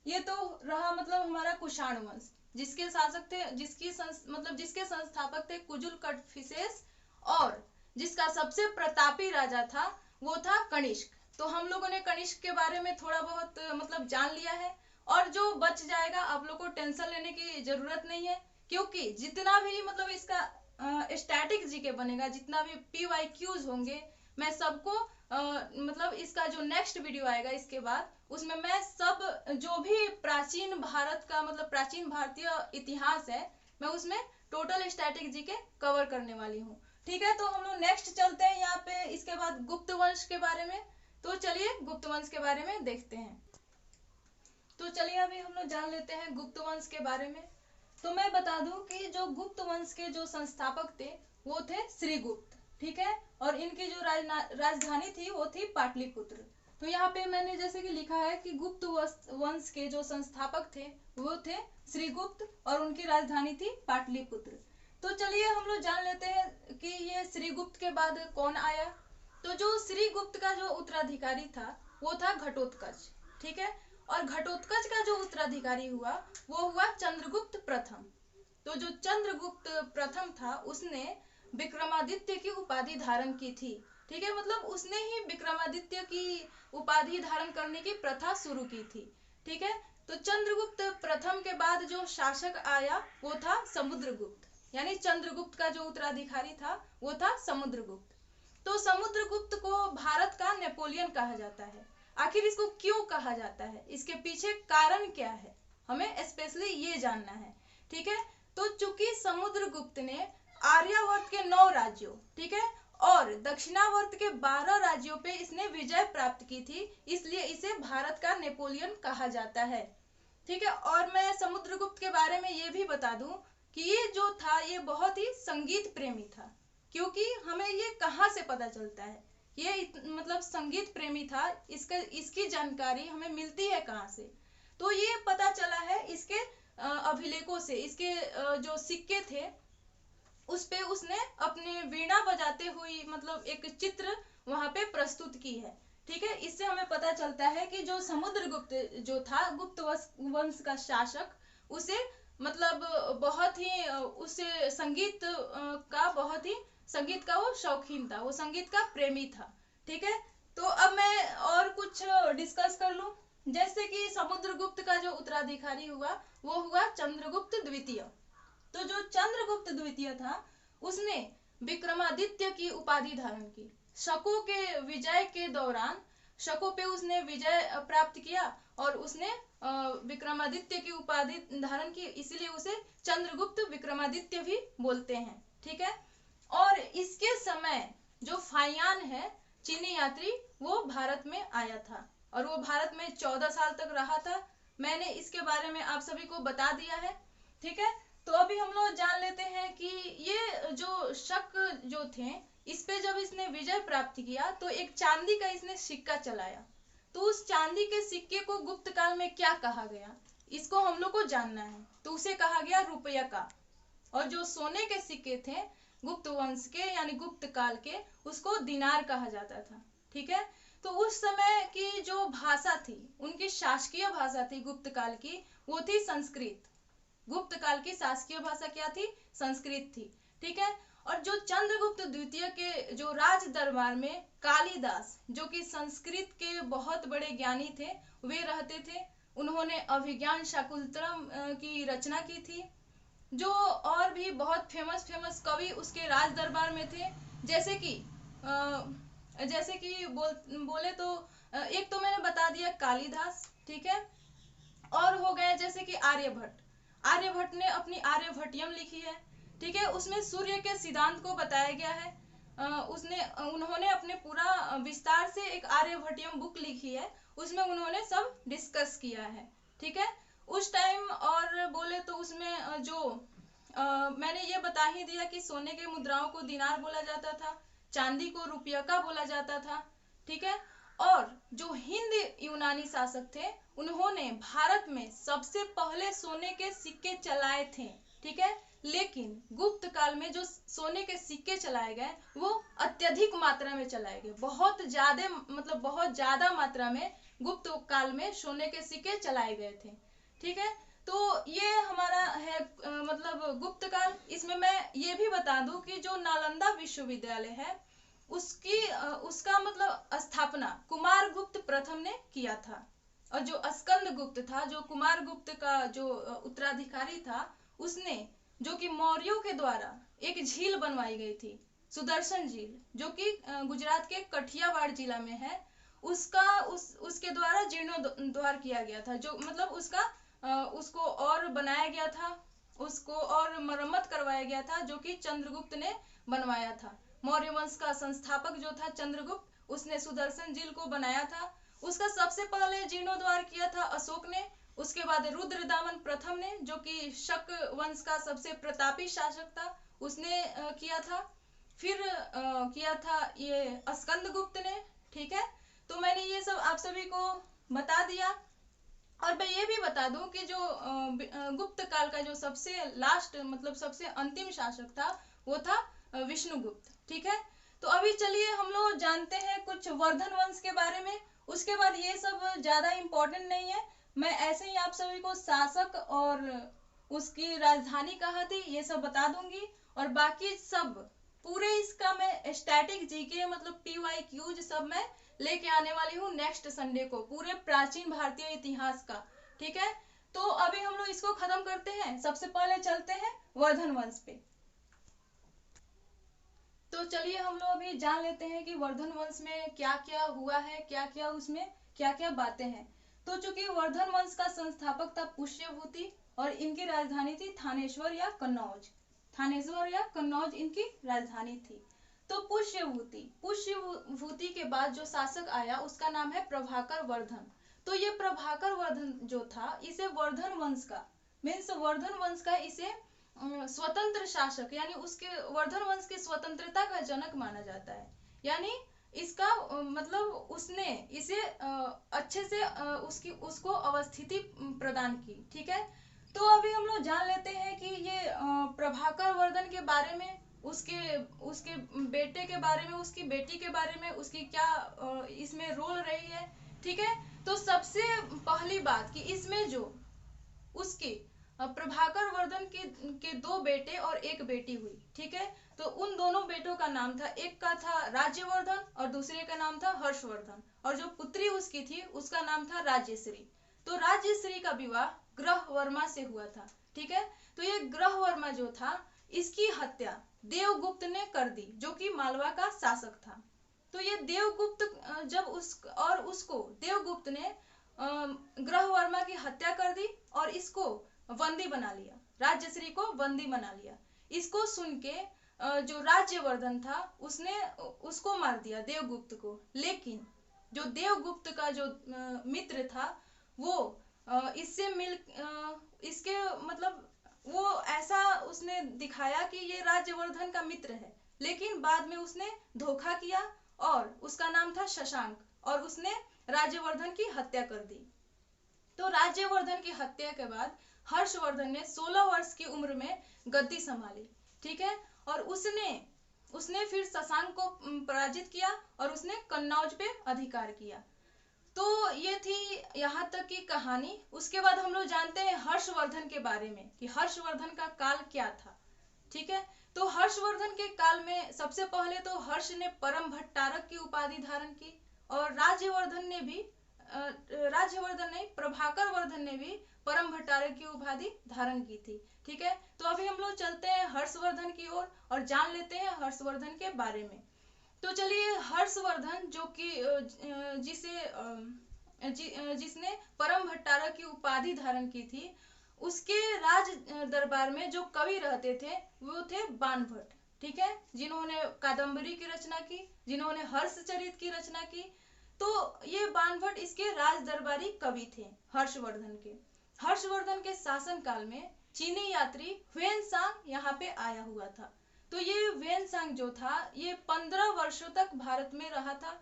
ये तो रहा मतलब हमारा कुषाण वंश, जिसके शासक थे जिसके संस्थापक थे कुजुल कड़फिसेस, और जिसका सबसे प्रतापी राजा था वो था कनिष्क। तो हम लोगों ने कनिष्क के बारे में थोड़ा बहुत मतलब जान लिया है, और जो बच जाएगा आप लोग को टेंशन लेने की जरूरत नहीं है, क्योंकि जितना भी मतलब इसका स्टैटिक जीके बनेगा, जितना भी PYQs होंगे, मैं सबको मतलब इसका जो नेक्स्ट वीडियो आएगा इसके बाद उसमें मैं सब जो भी प्राचीन भारत का मतलब प्राचीन भारतीय इतिहास है मैं उसमें टोटल स्टैटिक जीके कवर करने वाली हूँ। ठीक है, तो हम लोग नेक्स्ट चलते हैं यहाँ पे इसके बाद गुप्त वंश के बारे में। तो चलिए गुप्त वंश के बारे में देखते हैं। तो चलिए अभी हम लोग जान लेते हैं गुप्त वंश के बारे में। तो मैं बता दूं कि जो गुप्त वंश के जो संस्थापक थे वो थे श्रीगुप्त, ठीक है। और इनकी जो राजधानी थी वो थी पाटलिपुत्र। तो यहाँ पे मैंने जैसे कि लिखा है कि गुप्त वंश के जो संस्थापक थे वो थे श्रीगुप्त और उनकी राजधानी थी पाटलिपुत्र। तो चलिए हम लोग जान लेते हैं कि ये श्रीगुप्त के बाद कौन आया। तो जो श्रीगुप्त का जो उत्तराधिकारी था वो था घटोत्कच, ठीक है। और घटोत्कच का जो उत्तराधिकारी हुआ वो हुआ चंद्रगुप्त प्रथम। तो जो चंद्रगुप्त प्रथम था उसने विक्रमादित्य की उपाधि धारण की थी, ठीक है। मतलब उसने ही विक्रमादित्य की उपाधि धारण करने की प्रथा शुरू की थी, ठीक है। तो चंद्रगुप्त प्रथम के बाद जो शासक आया वो था समुद्रगुप्त, यानी चंद्रगुप्त का जो उत्तराधिकारी था वो था समुद्रगुप्त। तो समुद्रगुप्त को भारत का नेपोलियन कहा जाता है। आखिर इसको क्यों कहा जाता है, इसके पीछे कारण क्या है, हमें स्पेशली ये जानना है, ठीक है। तो चूंकि समुद्रगुप्त ने आर्यावर्त के 9 राज्यों, ठीक है, और दक्षिणावर्त के 12 राज्यों पे इसने विजय प्राप्त की थी, इसलिए इसे भारत का नेपोलियन कहा जाता है, ठीक है। और मैं समुद्रगुप्त के बारे में ये भी बता दूं कि ये जो था ये बहुत ही संगीत प्रेमी था। क्योंकि हमें ये कहाँ से पता चलता है, ये मतलब संगीत प्रेमी था, इसकी जानकारी हमें मिलती है कहाँ से। तो ये पता चला है इसके अभिलेखों से। इसके जो सिक्के थे उस पे उसने अपने वीणा बजाते हुए मतलब एक चित्र वहां पे प्रस्तुत की है, ठीक है। इससे हमें पता चलता है कि जो समुद्रगुप्त जो था गुप्त वंश का शासक, उसे मतलब बहुत ही उसे संगीत का वो शौकीन था, वो संगीत का प्रेमी था, ठीक है। तो अब मैं और कुछ डिस्कस कर लूं। जैसे कि समुद्रगुप्त का जो उत्तराधिकारी हुआ वो हुआ चंद्रगुप्त द्वितीय। तो जो चंद्रगुप्त द्वितीय था उसने विक्रमादित्य की उपाधि धारण की। शकों के विजय के दौरान शकों पे उसने विजय प्राप्त किया और उसने विक्रमादित्य की उपाधि धारण की, इसीलिए उसे चंद्रगुप्त विक्रमादित्य भी बोलते हैं, ठीक है। और इसके समय जो फाइयान है चीनी यात्री वो भारत में आया था और वो भारत में 14 साल तक रहा था। मैंने इसके बारे में आप सभी को बता दिया है, ठीक है। तो अभी हम लोग जान लेते हैं कि ये जो शक जो थे इस पे जब इसने विजय प्राप्त किया तो एक चांदी का इसने सिक्का चलाया। तो उस चांदी के सिक्के को गुप्त काल में क्या कहा गया, इसको हम लोग को जानना है। तो उसे कहा गया रुपया का। और जो सोने के सिक्के थे गुप्त वंश के यानी गुप्त काल के, उसको दिनार कहा जाता था, ठीक है। तो उस समय की जो भाषा थी, उनकी शासकीय भाषा थी गुप्त काल की, वो थी संस्कृत। गुप्त काल की शासकीय भाषा क्या थी, संस्कृत थी, ठीक है। और जो चंद्रगुप्त द्वितीय के जो राज दरबार में कालिदास, जो कि संस्कृत के बहुत बड़े ज्ञानी थे, वे रहते थे। उन्होंने अभिज्ञान शाकुंतलम की रचना की थी। जो और भी बहुत फेमस कवि उसके राज दरबार में थे, जैसे कि बोले तो एक तो मैंने बता दिया कालिदास, ठीक है। और हो गए जैसे कि आर्यभट्ट। आर्यभट्ट ने अपनी आर्यभट्टियम लिखी है, ठीक है। उसमें सूर्य के सिद्धांत को बताया गया है। उन्होंने अपने पूरा विस्तार से एक आर्यभट्टियम बुक लिखी है, उसमें उन्होंने सब डिस्कस किया है, ठीक है। उस टाइम और बोले तो उसमें मैंने ये बता ही दिया कि सोने के मुद्राओं को दिनार बोला जाता था, चांदी को रुपया का बोला जाता था, ठीक है। और जो हिंद यूनानी शासक थे उन्होंने भारत में सबसे पहले सोने के सिक्के चलाए थे, ठीक है। लेकिन गुप्त काल में जो सोने के सिक्के चलाए गए वो अत्यधिक मात्रा में चलाए गए, बहुत ज्यादा मात्रा में गुप्त काल में सोने के सिक्के चलाए गए थे, ठीक है। तो ये हमारा है मतलब गुप्त काल। इसमें मैं ये भी बता दूं कि जो नालंदा विश्वविद्यालय है उसका मतलब स्थापना कुमार गुप्त प्रथम ने किया था। और जो स्कंद गुप्त था, जो कुमार गुप्त का जो उत्तराधिकारी था, उसने जो कि मौर्यों के द्वारा एक झील बनवाई गई थी, सुदर्शन झील, जो कि गुजरात के कठियावाड़ जिला में है, उसके द्वारा जीर्णोद्धार किया गया था। जो मतलब उसको और बनाया गया था, उसको और मरम्मत करवाया गया था, जो कि चंद्रगुप्त ने बनवाया था। मौर्य वंश का संस्थापक जो था चंद्रगुप्त, उसने सुदर्शन झील को बनाया था। उसका सबसे पहले जीर्णोद्धार किया था अशोक ने, उसके बाद रुद्रदामन प्रथम ने, जो कि शक वंश का सबसे प्रतापी शासक था, उसने किया था। फिर किया था ये स्कंदगुप्त ने। ठीक है, तो मैंने ये सब आप सभी को बता दिया। और मैं ये भी बता दूं कि जो गुप्त काल का जो सबसे लास्ट मतलब सबसे अंतिम शासक था वो था विष्णुगुप्त। ठीक है, तो अभी चलिए हम लोग जानते हैं कुछ वर्धन वंश के बारे में। उसके बाद ये सब ज्यादा इम्पोर्टेंट नहीं है, मैं ऐसे ही आप सभी को शासक और उसकी राजधानी कहाँ थी ये सब बता दूंगी। और बाकी सब पूरे इसका मैं स्टैटिक जीके मतलब PYQs सब मैं लेके आने वाली हूँ नेक्स्ट संडे को, पूरे प्राचीन भारतीय इतिहास का। ठीक है, तो अभी हम लोग इसको खत्म करते हैं। सबसे पहले चलते हैं वर्धन वंश पे। तो चलिए हम लोग अभी जान लेते हैं कि वर्धन वंश में क्या क्या हुआ है, क्या क्या उसमें क्या क्या बातें हैं। तो चूंकि वर्धन वंश का संस्थापक था पुष्यभूति और इनकी राजधानी थी थानेश्वर या कन्नौज। थानेश्वर या कन्नौज इनकी राजधानी थी। तो पुष्यभूति के बाद जो शासक आया उसका नाम है प्रभाकर वर्धन। तो ये प्रभाकर वर्धन जो था इसे वर्धन वंश का मीन्स वर्धन वंश का इसे स्वतंत्र शासक यानी उसके वर्धन वंश की स्वतंत्रता का जनक माना जाता है। यानी इसका मतलब उसने इसे अच्छे से उसको अवस्थिति प्रदान की। ठीक है, तो अभी हम लोग जान लेते हैं कि ये प्रभाकर वर्धन के बारे में, उसके उसके बेटे के बारे में, उसकी बेटी के बारे में, उसकी क्या इसमें रोल रही है। ठीक है, तो सबसे पहली बात कि इसमें जो उसकी प्रभाकर वर्धन के दो बेटे और एक बेटी हुई। ठीक है, तो उन दोनों बेटों का नाम था, एक का था राज्यवर्धन और दूसरे का नाम था हर्षवर्धन, और जो पुत्री उसकी थी उसका नाम था राज्यश्री। तो राज्यश्री का विवाह ग्रहवर्मा से हुआ था। ठीक है, तो ये ग्रहवर्मा जो था इसकी हत्या देवगुप्त ने कर दी, जो कि मालवा का शासक था। तो ये देवगुप्त जब उसको देवगुप्त ने ग्रहवर्मा की हत्या कर दी और इसको बंदी बना लिया, राज्यश्री को बंदी बना लिया। इसको सुन के जो राज्यवर्धन था उसने उसको मार दिया देवगुप्त को। लेकिन जो देवगुप्त का जो मित्र था वो इससे इसके मतलब वो ऐसा उसने दिखाया कि ये राज्यवर्धन का मित्र है, लेकिन बाद में उसने धोखा किया और उसका नाम था शशांक, और उसने राज्यवर्धन की हत्या कर दी। तो राज्यवर्धन की हत्या के बाद हर्षवर्धन ने 16 वर्ष की उम्र में गद्दी संभाली। ठीक है, और उसने फिर शशांक को पराजित किया और उसने कन्नौज पे अधिकार किया। तो ये थी यहाँ तक की कहानी। उसके बाद हम लोग जानते हैं हर्षवर्धन के बारे में कि हर्षवर्धन का काल क्या था। ठीक है, तो हर्षवर्धन के काल में सबसे पहले तो हर्ष ने परम भट्टारक की उपाधि धारण की, और राज्यवर्धन नहीं प्रभाकर वर्धन ने भी परम भट्टारक की उपाधि धारण की थी। ठीक है, तो अभी हम लोग चलते हैं हर्षवर्धन की ओर और जान लेते हैं हर्षवर्धन के बारे में। तो चलिए हर्षवर्धन जो कि जिसने परम भट्टारक की उपाधि धारण की थी, उसके राज दरबार में जो कवि रहते थे वो थे बाणभट्ट। ठीक है, जिन्होंने कादम्बरी की रचना की, जिन्होंने हर्षचरित की रचना की। तो ये बाणभट्ट इसके राज दरबारी कवि थे हर्षवर्धन के। हर्षवर्धन के शासन काल में चीनी यात्री ह्वेनसांग यहाँ पे आया हुआ था। तो ये ह्वेनसांग जो था ये 15 वर्षों तक भारत में रहा था।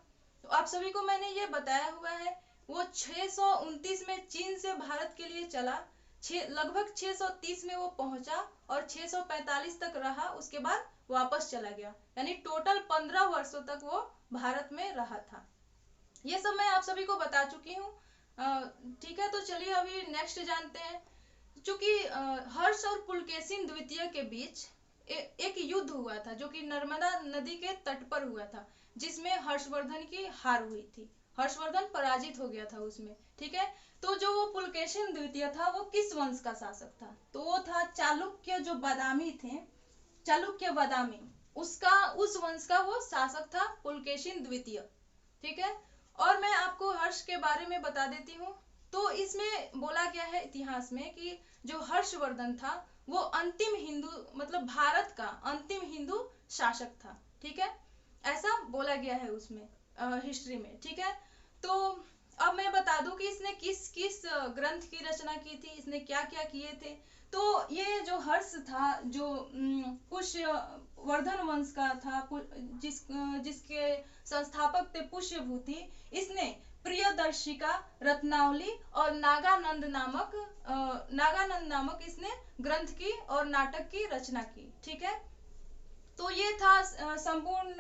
तो आप सभी को मैंने ये बताया हुआ है। वो 629 में चीन से भारत के लिए चला, लगभग 630 में वो पहुंचा और 645 तक रहा, उसके बाद वापस चला गया। यानी टोटल 15 वर्षों तक वो भारत में रहा था। ये सब मैं आप सभी को बता चुकी हूँ। ठीक है, तो चलिए अभी नेक्स्ट जानते हैं। चूंकि हर्ष और पुलकेशिन द्वितीय के बीच एक युद्ध हुआ था जो कि नर्मदा नदी के तट पर हुआ था, जिसमें हर्षवर्धन की हार हुई थी। हर्षवर्धन पराजित हो गया था उसमें। ठीक है, तो जो वो पुलकेशिन द्वितीय था वो किस वंश का शासक था? तो वो था चालुक्य, जो बादामी थे, चालुक्य बादामी, उस वंश का वो शासक था पुलकेशिन द्वितीय। ठीक है, और मैं आपको हर्ष के बारे में बता देती हूँ। तो इसमें बोला गया है इतिहास में कि जो हर्षवर्धन था वो अंतिम हिंदू मतलब भारत का अंतिम हिंदू शासक था। ठीक है, ऐसा बोला गया है उसमें हिस्ट्री में। ठीक है, तो अब मैं बता दूं कि इसने किस किस ग्रंथ की रचना की थी, इसने क्या क्या किए थे। तो ये जो हर्ष था, जो पुष्यवर्धन वंश का था, जिसके संस्थापक थे पुष्यभूति, इसने प्रियदर्शिका, रत्नावली और नागानंद नामक इसने ग्रंथ की और नाटक की रचना की। ठीक है, तो ये था संपूर्ण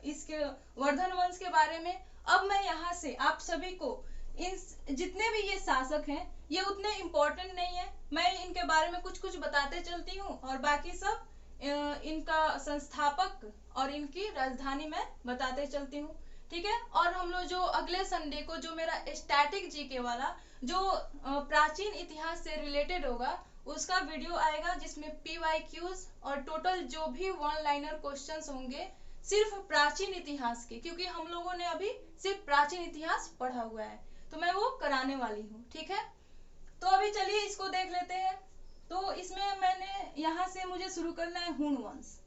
इसके वर्धन वंश के बारे में। अब मैं यहाँ से आप सभी को इन जितने भी ये शासक हैं, ये उतने इम्पोर्टेंट नहीं है, मैं इनके बारे में कुछ कुछ बताते चलती हूँ और बाकी सब इनका संस्थापक और इनकी राजधानी मैं बताते चलती हूँ। ठीक है, और हम लोग जो अगले संडे को जो मेरा स्टैटिक जीके वाला जो प्राचीन इतिहास से रिलेटेड होगा, उसका वीडियो आएगा जिसमें PYQs और टोटल जो भी वन लाइनर क्वेश्चंस होंगे सिर्फ प्राचीन इतिहास के, क्योंकि हम लोगों ने अभी सिर्फ प्राचीन इतिहास पढ़ा हुआ है, तो मैं वो कराने वाली हूँ। ठीक है, तो अभी चलिए इसको देख लेते हैं। तो इसमें मैंने यहाँ से मुझे शुरू करना है हुण वंश।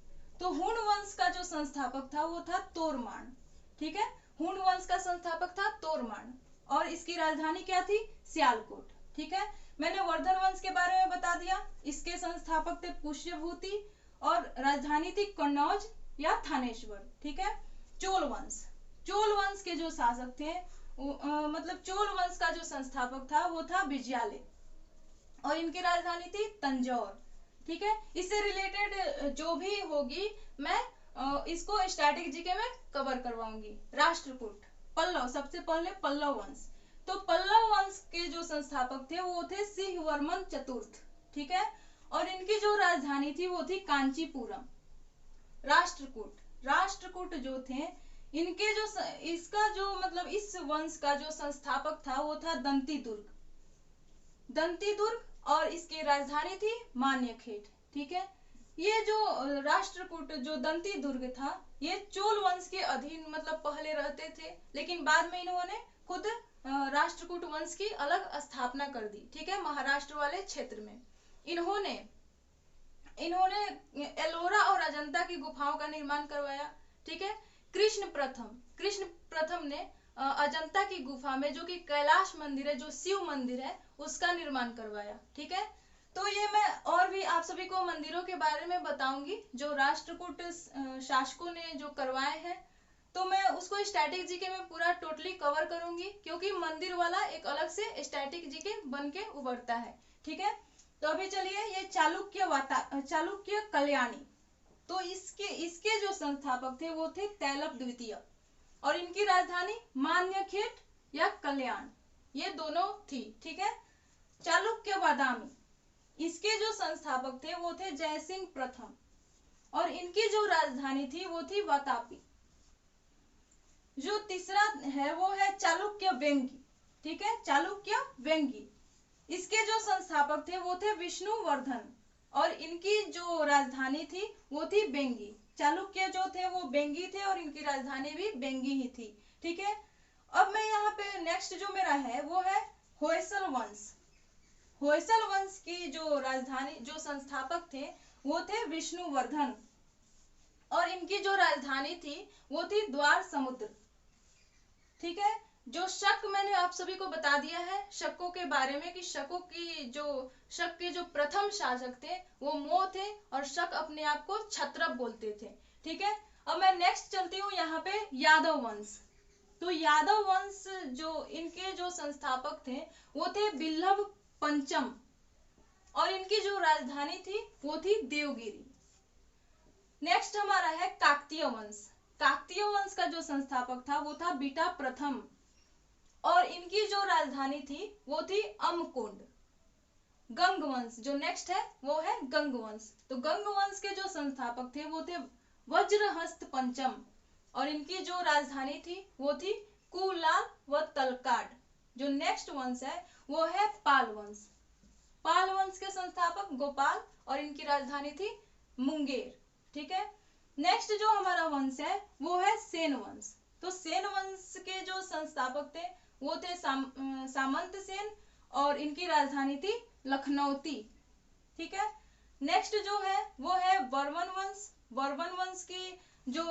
तो हुण वंश का जो संस्थापक था वो था तोरमान। ठीक है, हुण वंश का संस्थापक था तोरमान और इसकी राजधानी क्या थी? सियालकोट। ठीक है, मैंने वर्धन वंश के बारे में बता दिया, इसके संस्थापक थे पुष्यभूति और राजधानी थी कन्नौज या थानेश्वर। ठीक है, चोल वंश, चोल वंश के जो शासक थे मतलब चोल वंश का जो संस्थापक था वो था विजयालय और इनकी राजधानी थी तंजौर। ठीक है, इससे रिलेटेड जो भी होगी मैं इसको स्टैटिक जीके में कवर करवाऊंगी। राष्ट्रकूट, पल्लव, सबसे पहले पल्लव वंश। तो पल्लव वंश के जो संस्थापक थे वो थे सिंहवर्मन चतुर्थ। ठीक है, और इनकी जो राजधानी थी वो थी कांचीपुरम। राष्ट्रकूट, राष्ट्रकूट जो थे इनके जो इसका जो मतलब इस वंश का जो संस्थापक था वो था दंतीदुर्ग, दंतीदुर्ग, और इसकी राजधानी थी मान्यखेट। ठीक है, ये जो राष्ट्रकूट जो दंतीदुर्ग था ये चोल वंश के अधीन मतलब पहले रहते थे, लेकिन बाद में इन्होंने खुद राष्ट्रकूट वंश की अलग स्थापना कर दी। ठीक है, महाराष्ट्र वाले क्षेत्र में इन्होंने एलोरा और अजंता की गुफाओं का निर्माण करवाया। ठीक है, कृष्ण प्रथम ने अजंता की गुफा में, जो कि कैलाश मंदिर है, जो शिव मंदिर है, उसका निर्माण करवाया। ठीक है, तो ये मैं और भी आप सभी को मंदिरों के बारे में बताऊंगी जो राष्ट्रकूट शासकों ने जो करवाए हैं, तो मैं उसको स्टैटिक जीके में पूरा टोटली कवर करूंगी, क्योंकि मंदिर वाला एक अलग से स्टैटिक जीके बन के उभरता है। ठीक है, तो अभी चलिए ये चालुक्य कल्याणी। तो इसके जो संस्थापक थे वो थे तैलप द्वितीय और इनकी राजधानी मान्यखेट या कल्याण, ये दोनों थी। ठीक है, चालुक्य बादामी, इसके जो संस्थापक थे वो थे जयसिंह प्रथम और इनकी जो राजधानी थी वो थी वातापी। जो तीसरा है वो है चालुक्य वेंगी। ठीक है, चालुक्य वेंगी, इसके जो संस्थापक थे वो थे विष्णुवर्धन और इनकी जो राजधानी थी वो थी बेंगी। चालुक्य जो थे वो बेंगी थे और इनकी राजधानी भी बेंगी ही थी। ठीक है, अब मैं यहाँ पे नेक्स्ट जो मेरा है वो है होयसल वंश। होयसल वंश की जो राजधानी जो संस्थापक थे वो थे विष्णुवर्धन और इनकी जो राजधानी थी वो थी द्वार समुद्र। ठीक है, जो शक मैंने आप सभी को बता दिया है शकों के बारे में कि शक के जो प्रथम शासक थे वो मो थे और शक अपने आप को क्षत्रप बोलते थे। ठीक है, अब मैं नेक्स्ट चलती हूँ यहाँ पे यादव वंश। तो यादव वंश जो इनके जो संस्थापक थे वो थे बिल्लभ पंचम और इनकी जो राजधानी थी वो थी देवगिरी। नेक्स्ट हमारा है काकतीय वंश। काकतीय वंश का जो संस्थापक था वो था बीटा प्रथम और इनकी जो राजधानी थी वो थी अमकुंड। गंग वंश जो नेक्स्ट है वो है गंग वंश। तो गंग वंश के जो संस्थापक थे वो थे वज्रहस्त पंचम और इनकी जो राजधानी थी वो थी कुलाल व तलकाड। जो नेक्स्ट वंश है वो है पाल वंश। पाल वंश के संस्थापक गोपाल और इनकी राजधानी थी मुंगेर। ठीक है, नेक्स्ट जो हमारा वंश है वो है सेन वंश। तो सेन वंश के जो संस्थापक थे वो थे सामंत सेन और इनकी राजधानी थी लखनौती। ठीक है, नेक्स्ट जो है वो है वर्मन वंश। वर्मन वंश की जो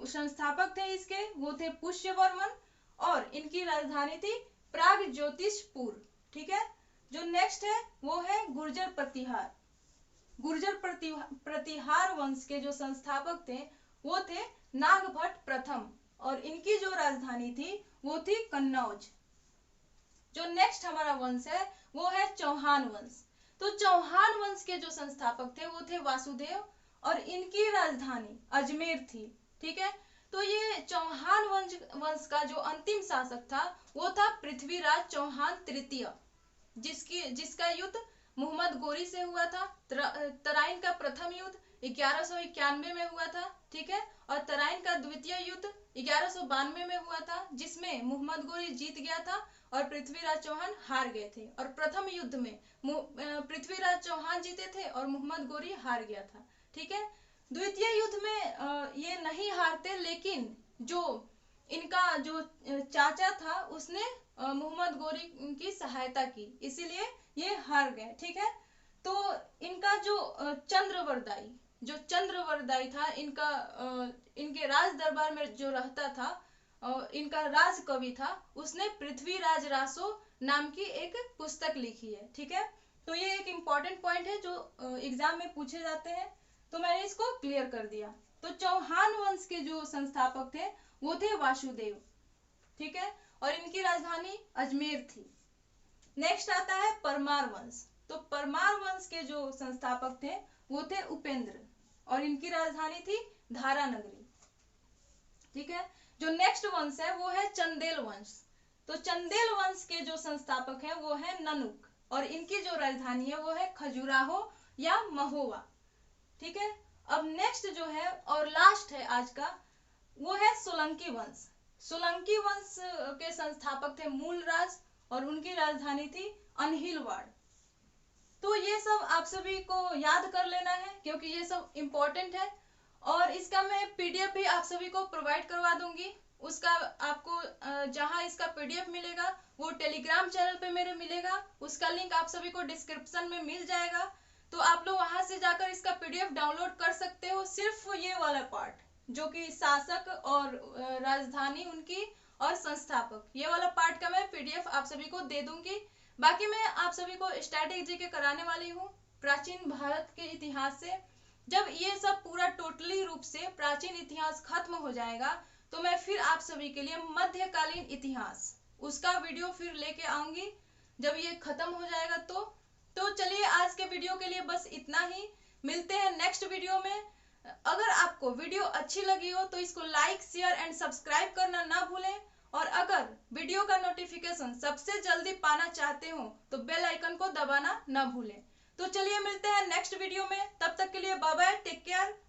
संस्थापक थे इसके वो थे पुष्यवर्मन और इनकी राजधानी थी प्रागज्योतिषपुर। ठीक है। जो नेक्स्ट है वो है गुर्जर प्रतिहार। गुर्जर प्रतिहार वंश के जो संस्थापक थे वो थे नागभट्ट प्रथम, और इनकी जो राजधानी थी वो थी कन्नौज। जो नेक्स्ट हमारा वंश है वो है चौहान वंश। तो चौहान वंश के जो संस्थापक थे वो थे वासुदेव, और इनकी राजधानी अजमेर थी। ठीक है। तो ये चौहान वंश का जो अंतिम शासक था वो था पृथ्वीराज चौहान तृतीय, जिसका युद्ध मोहम्मद गोरी से हुआ था। तराइन का प्रथम युद्ध 1191 में हुआ था। ठीक है। और तराइन का द्वितीय युद्ध 1192 में हुआ था, जिसमें मोहम्मद गोरी जीत गया था और पृथ्वीराज चौहान हार गए थे। और प्रथम युद्ध में पृथ्वीराज चौहान जीते थे और मोहम्मद गोरी हार गया था। ठीक है। द्वितीय युद्ध में ये नहीं हारते, लेकिन जो इनका जो चाचा था उसने मोहम्मद गोरी की सहायता की, इसीलिए ये हार गए। ठीक है। तो इनका जो चंद्रवरदाई था, इनके राज दरबार में जो रहता था, इनका राज कवि था, उसने पृथ्वीराज रासो नाम की एक पुस्तक लिखी है। ठीक है। तो ये एक इम्पॉर्टेंट पॉइंट है जो एग्जाम में पूछे जाते हैं, तो मैंने इसको क्लियर कर दिया। तो चौहान वंश के जो संस्थापक थे वो थे वासुदेव। ठीक है। और इनकी राजधानी अजमेर थी। नेक्स्ट आता है परमार वंश। तो परमार वंश के जो संस्थापक थे वो थे उपेंद्र, और इनकी राजधानी थी धारानगरी। ठीक है। जो नेक्स्ट वंश है वो है चंदेल वंश। तो चंदेल वंश के जो संस्थापक हैं वो है ननुक, और इनकी जो राजधानी है वो है खजुराहो या महोवा। ठीक है। अब नेक्स्ट जो है और लास्ट है आज का, वो है सोलंकी वंश। सोलंकी वंश के संस्थापक थे मूलराज, और उनकी राजधानी थी अनहिलवाड़। तो ये सब आप सभी को याद कर लेना है, क्योंकि ये सब इम्पोर्टेंट है, और इसका मैं पीडीएफ भी आप सभी को प्रोवाइड करवा दूंगी। उसका आपको जहां इसका पीडीएफ मिलेगा वो टेलीग्राम चैनल पे मेरे मिलेगा, उसका लिंक आप सभी को डिस्क्रिप्शन में मिल जाएगा। तो आप लोग वहां से जाकर इसका पीडीएफ डाउनलोड कर सकते हो। सिर्फ ये वाला पार्ट जो कि शासक और राजधानी उनकी और संस्थापक, ये वाला पार्ट का मैं पीडीएफ आप सभी को दे दूंगी। बाकी मैं आप सभी को स्टैटिक जीके कराने वाली हूँ प्राचीन भारत के इतिहास से। जब ये सब पूरा टोटली रूप से प्राचीन इतिहास खत्म हो जाएगा तो मैं फिर आप सभी के लिए मध्यकालीन इतिहास उसका वीडियो फिर लेके आऊंगी, जब ये खत्म हो जाएगा तो चलिए आज के वीडियो के लिए बस इतना ही। मिलते हैं नेक्स्ट वीडियो में। अगर आपको वीडियो अच्छी लगी हो तो इसको लाइक, शेयर एंड सब्सक्राइब करना ना भूलें, और अगर वीडियो का नोटिफिकेशन सबसे जल्दी पाना चाहते हो तो बेल आइकन को दबाना ना भूलें। तो चलिए मिलते हैं नेक्स्ट वीडियो में, तब तक के लिए बाय बाय, टेक केयर।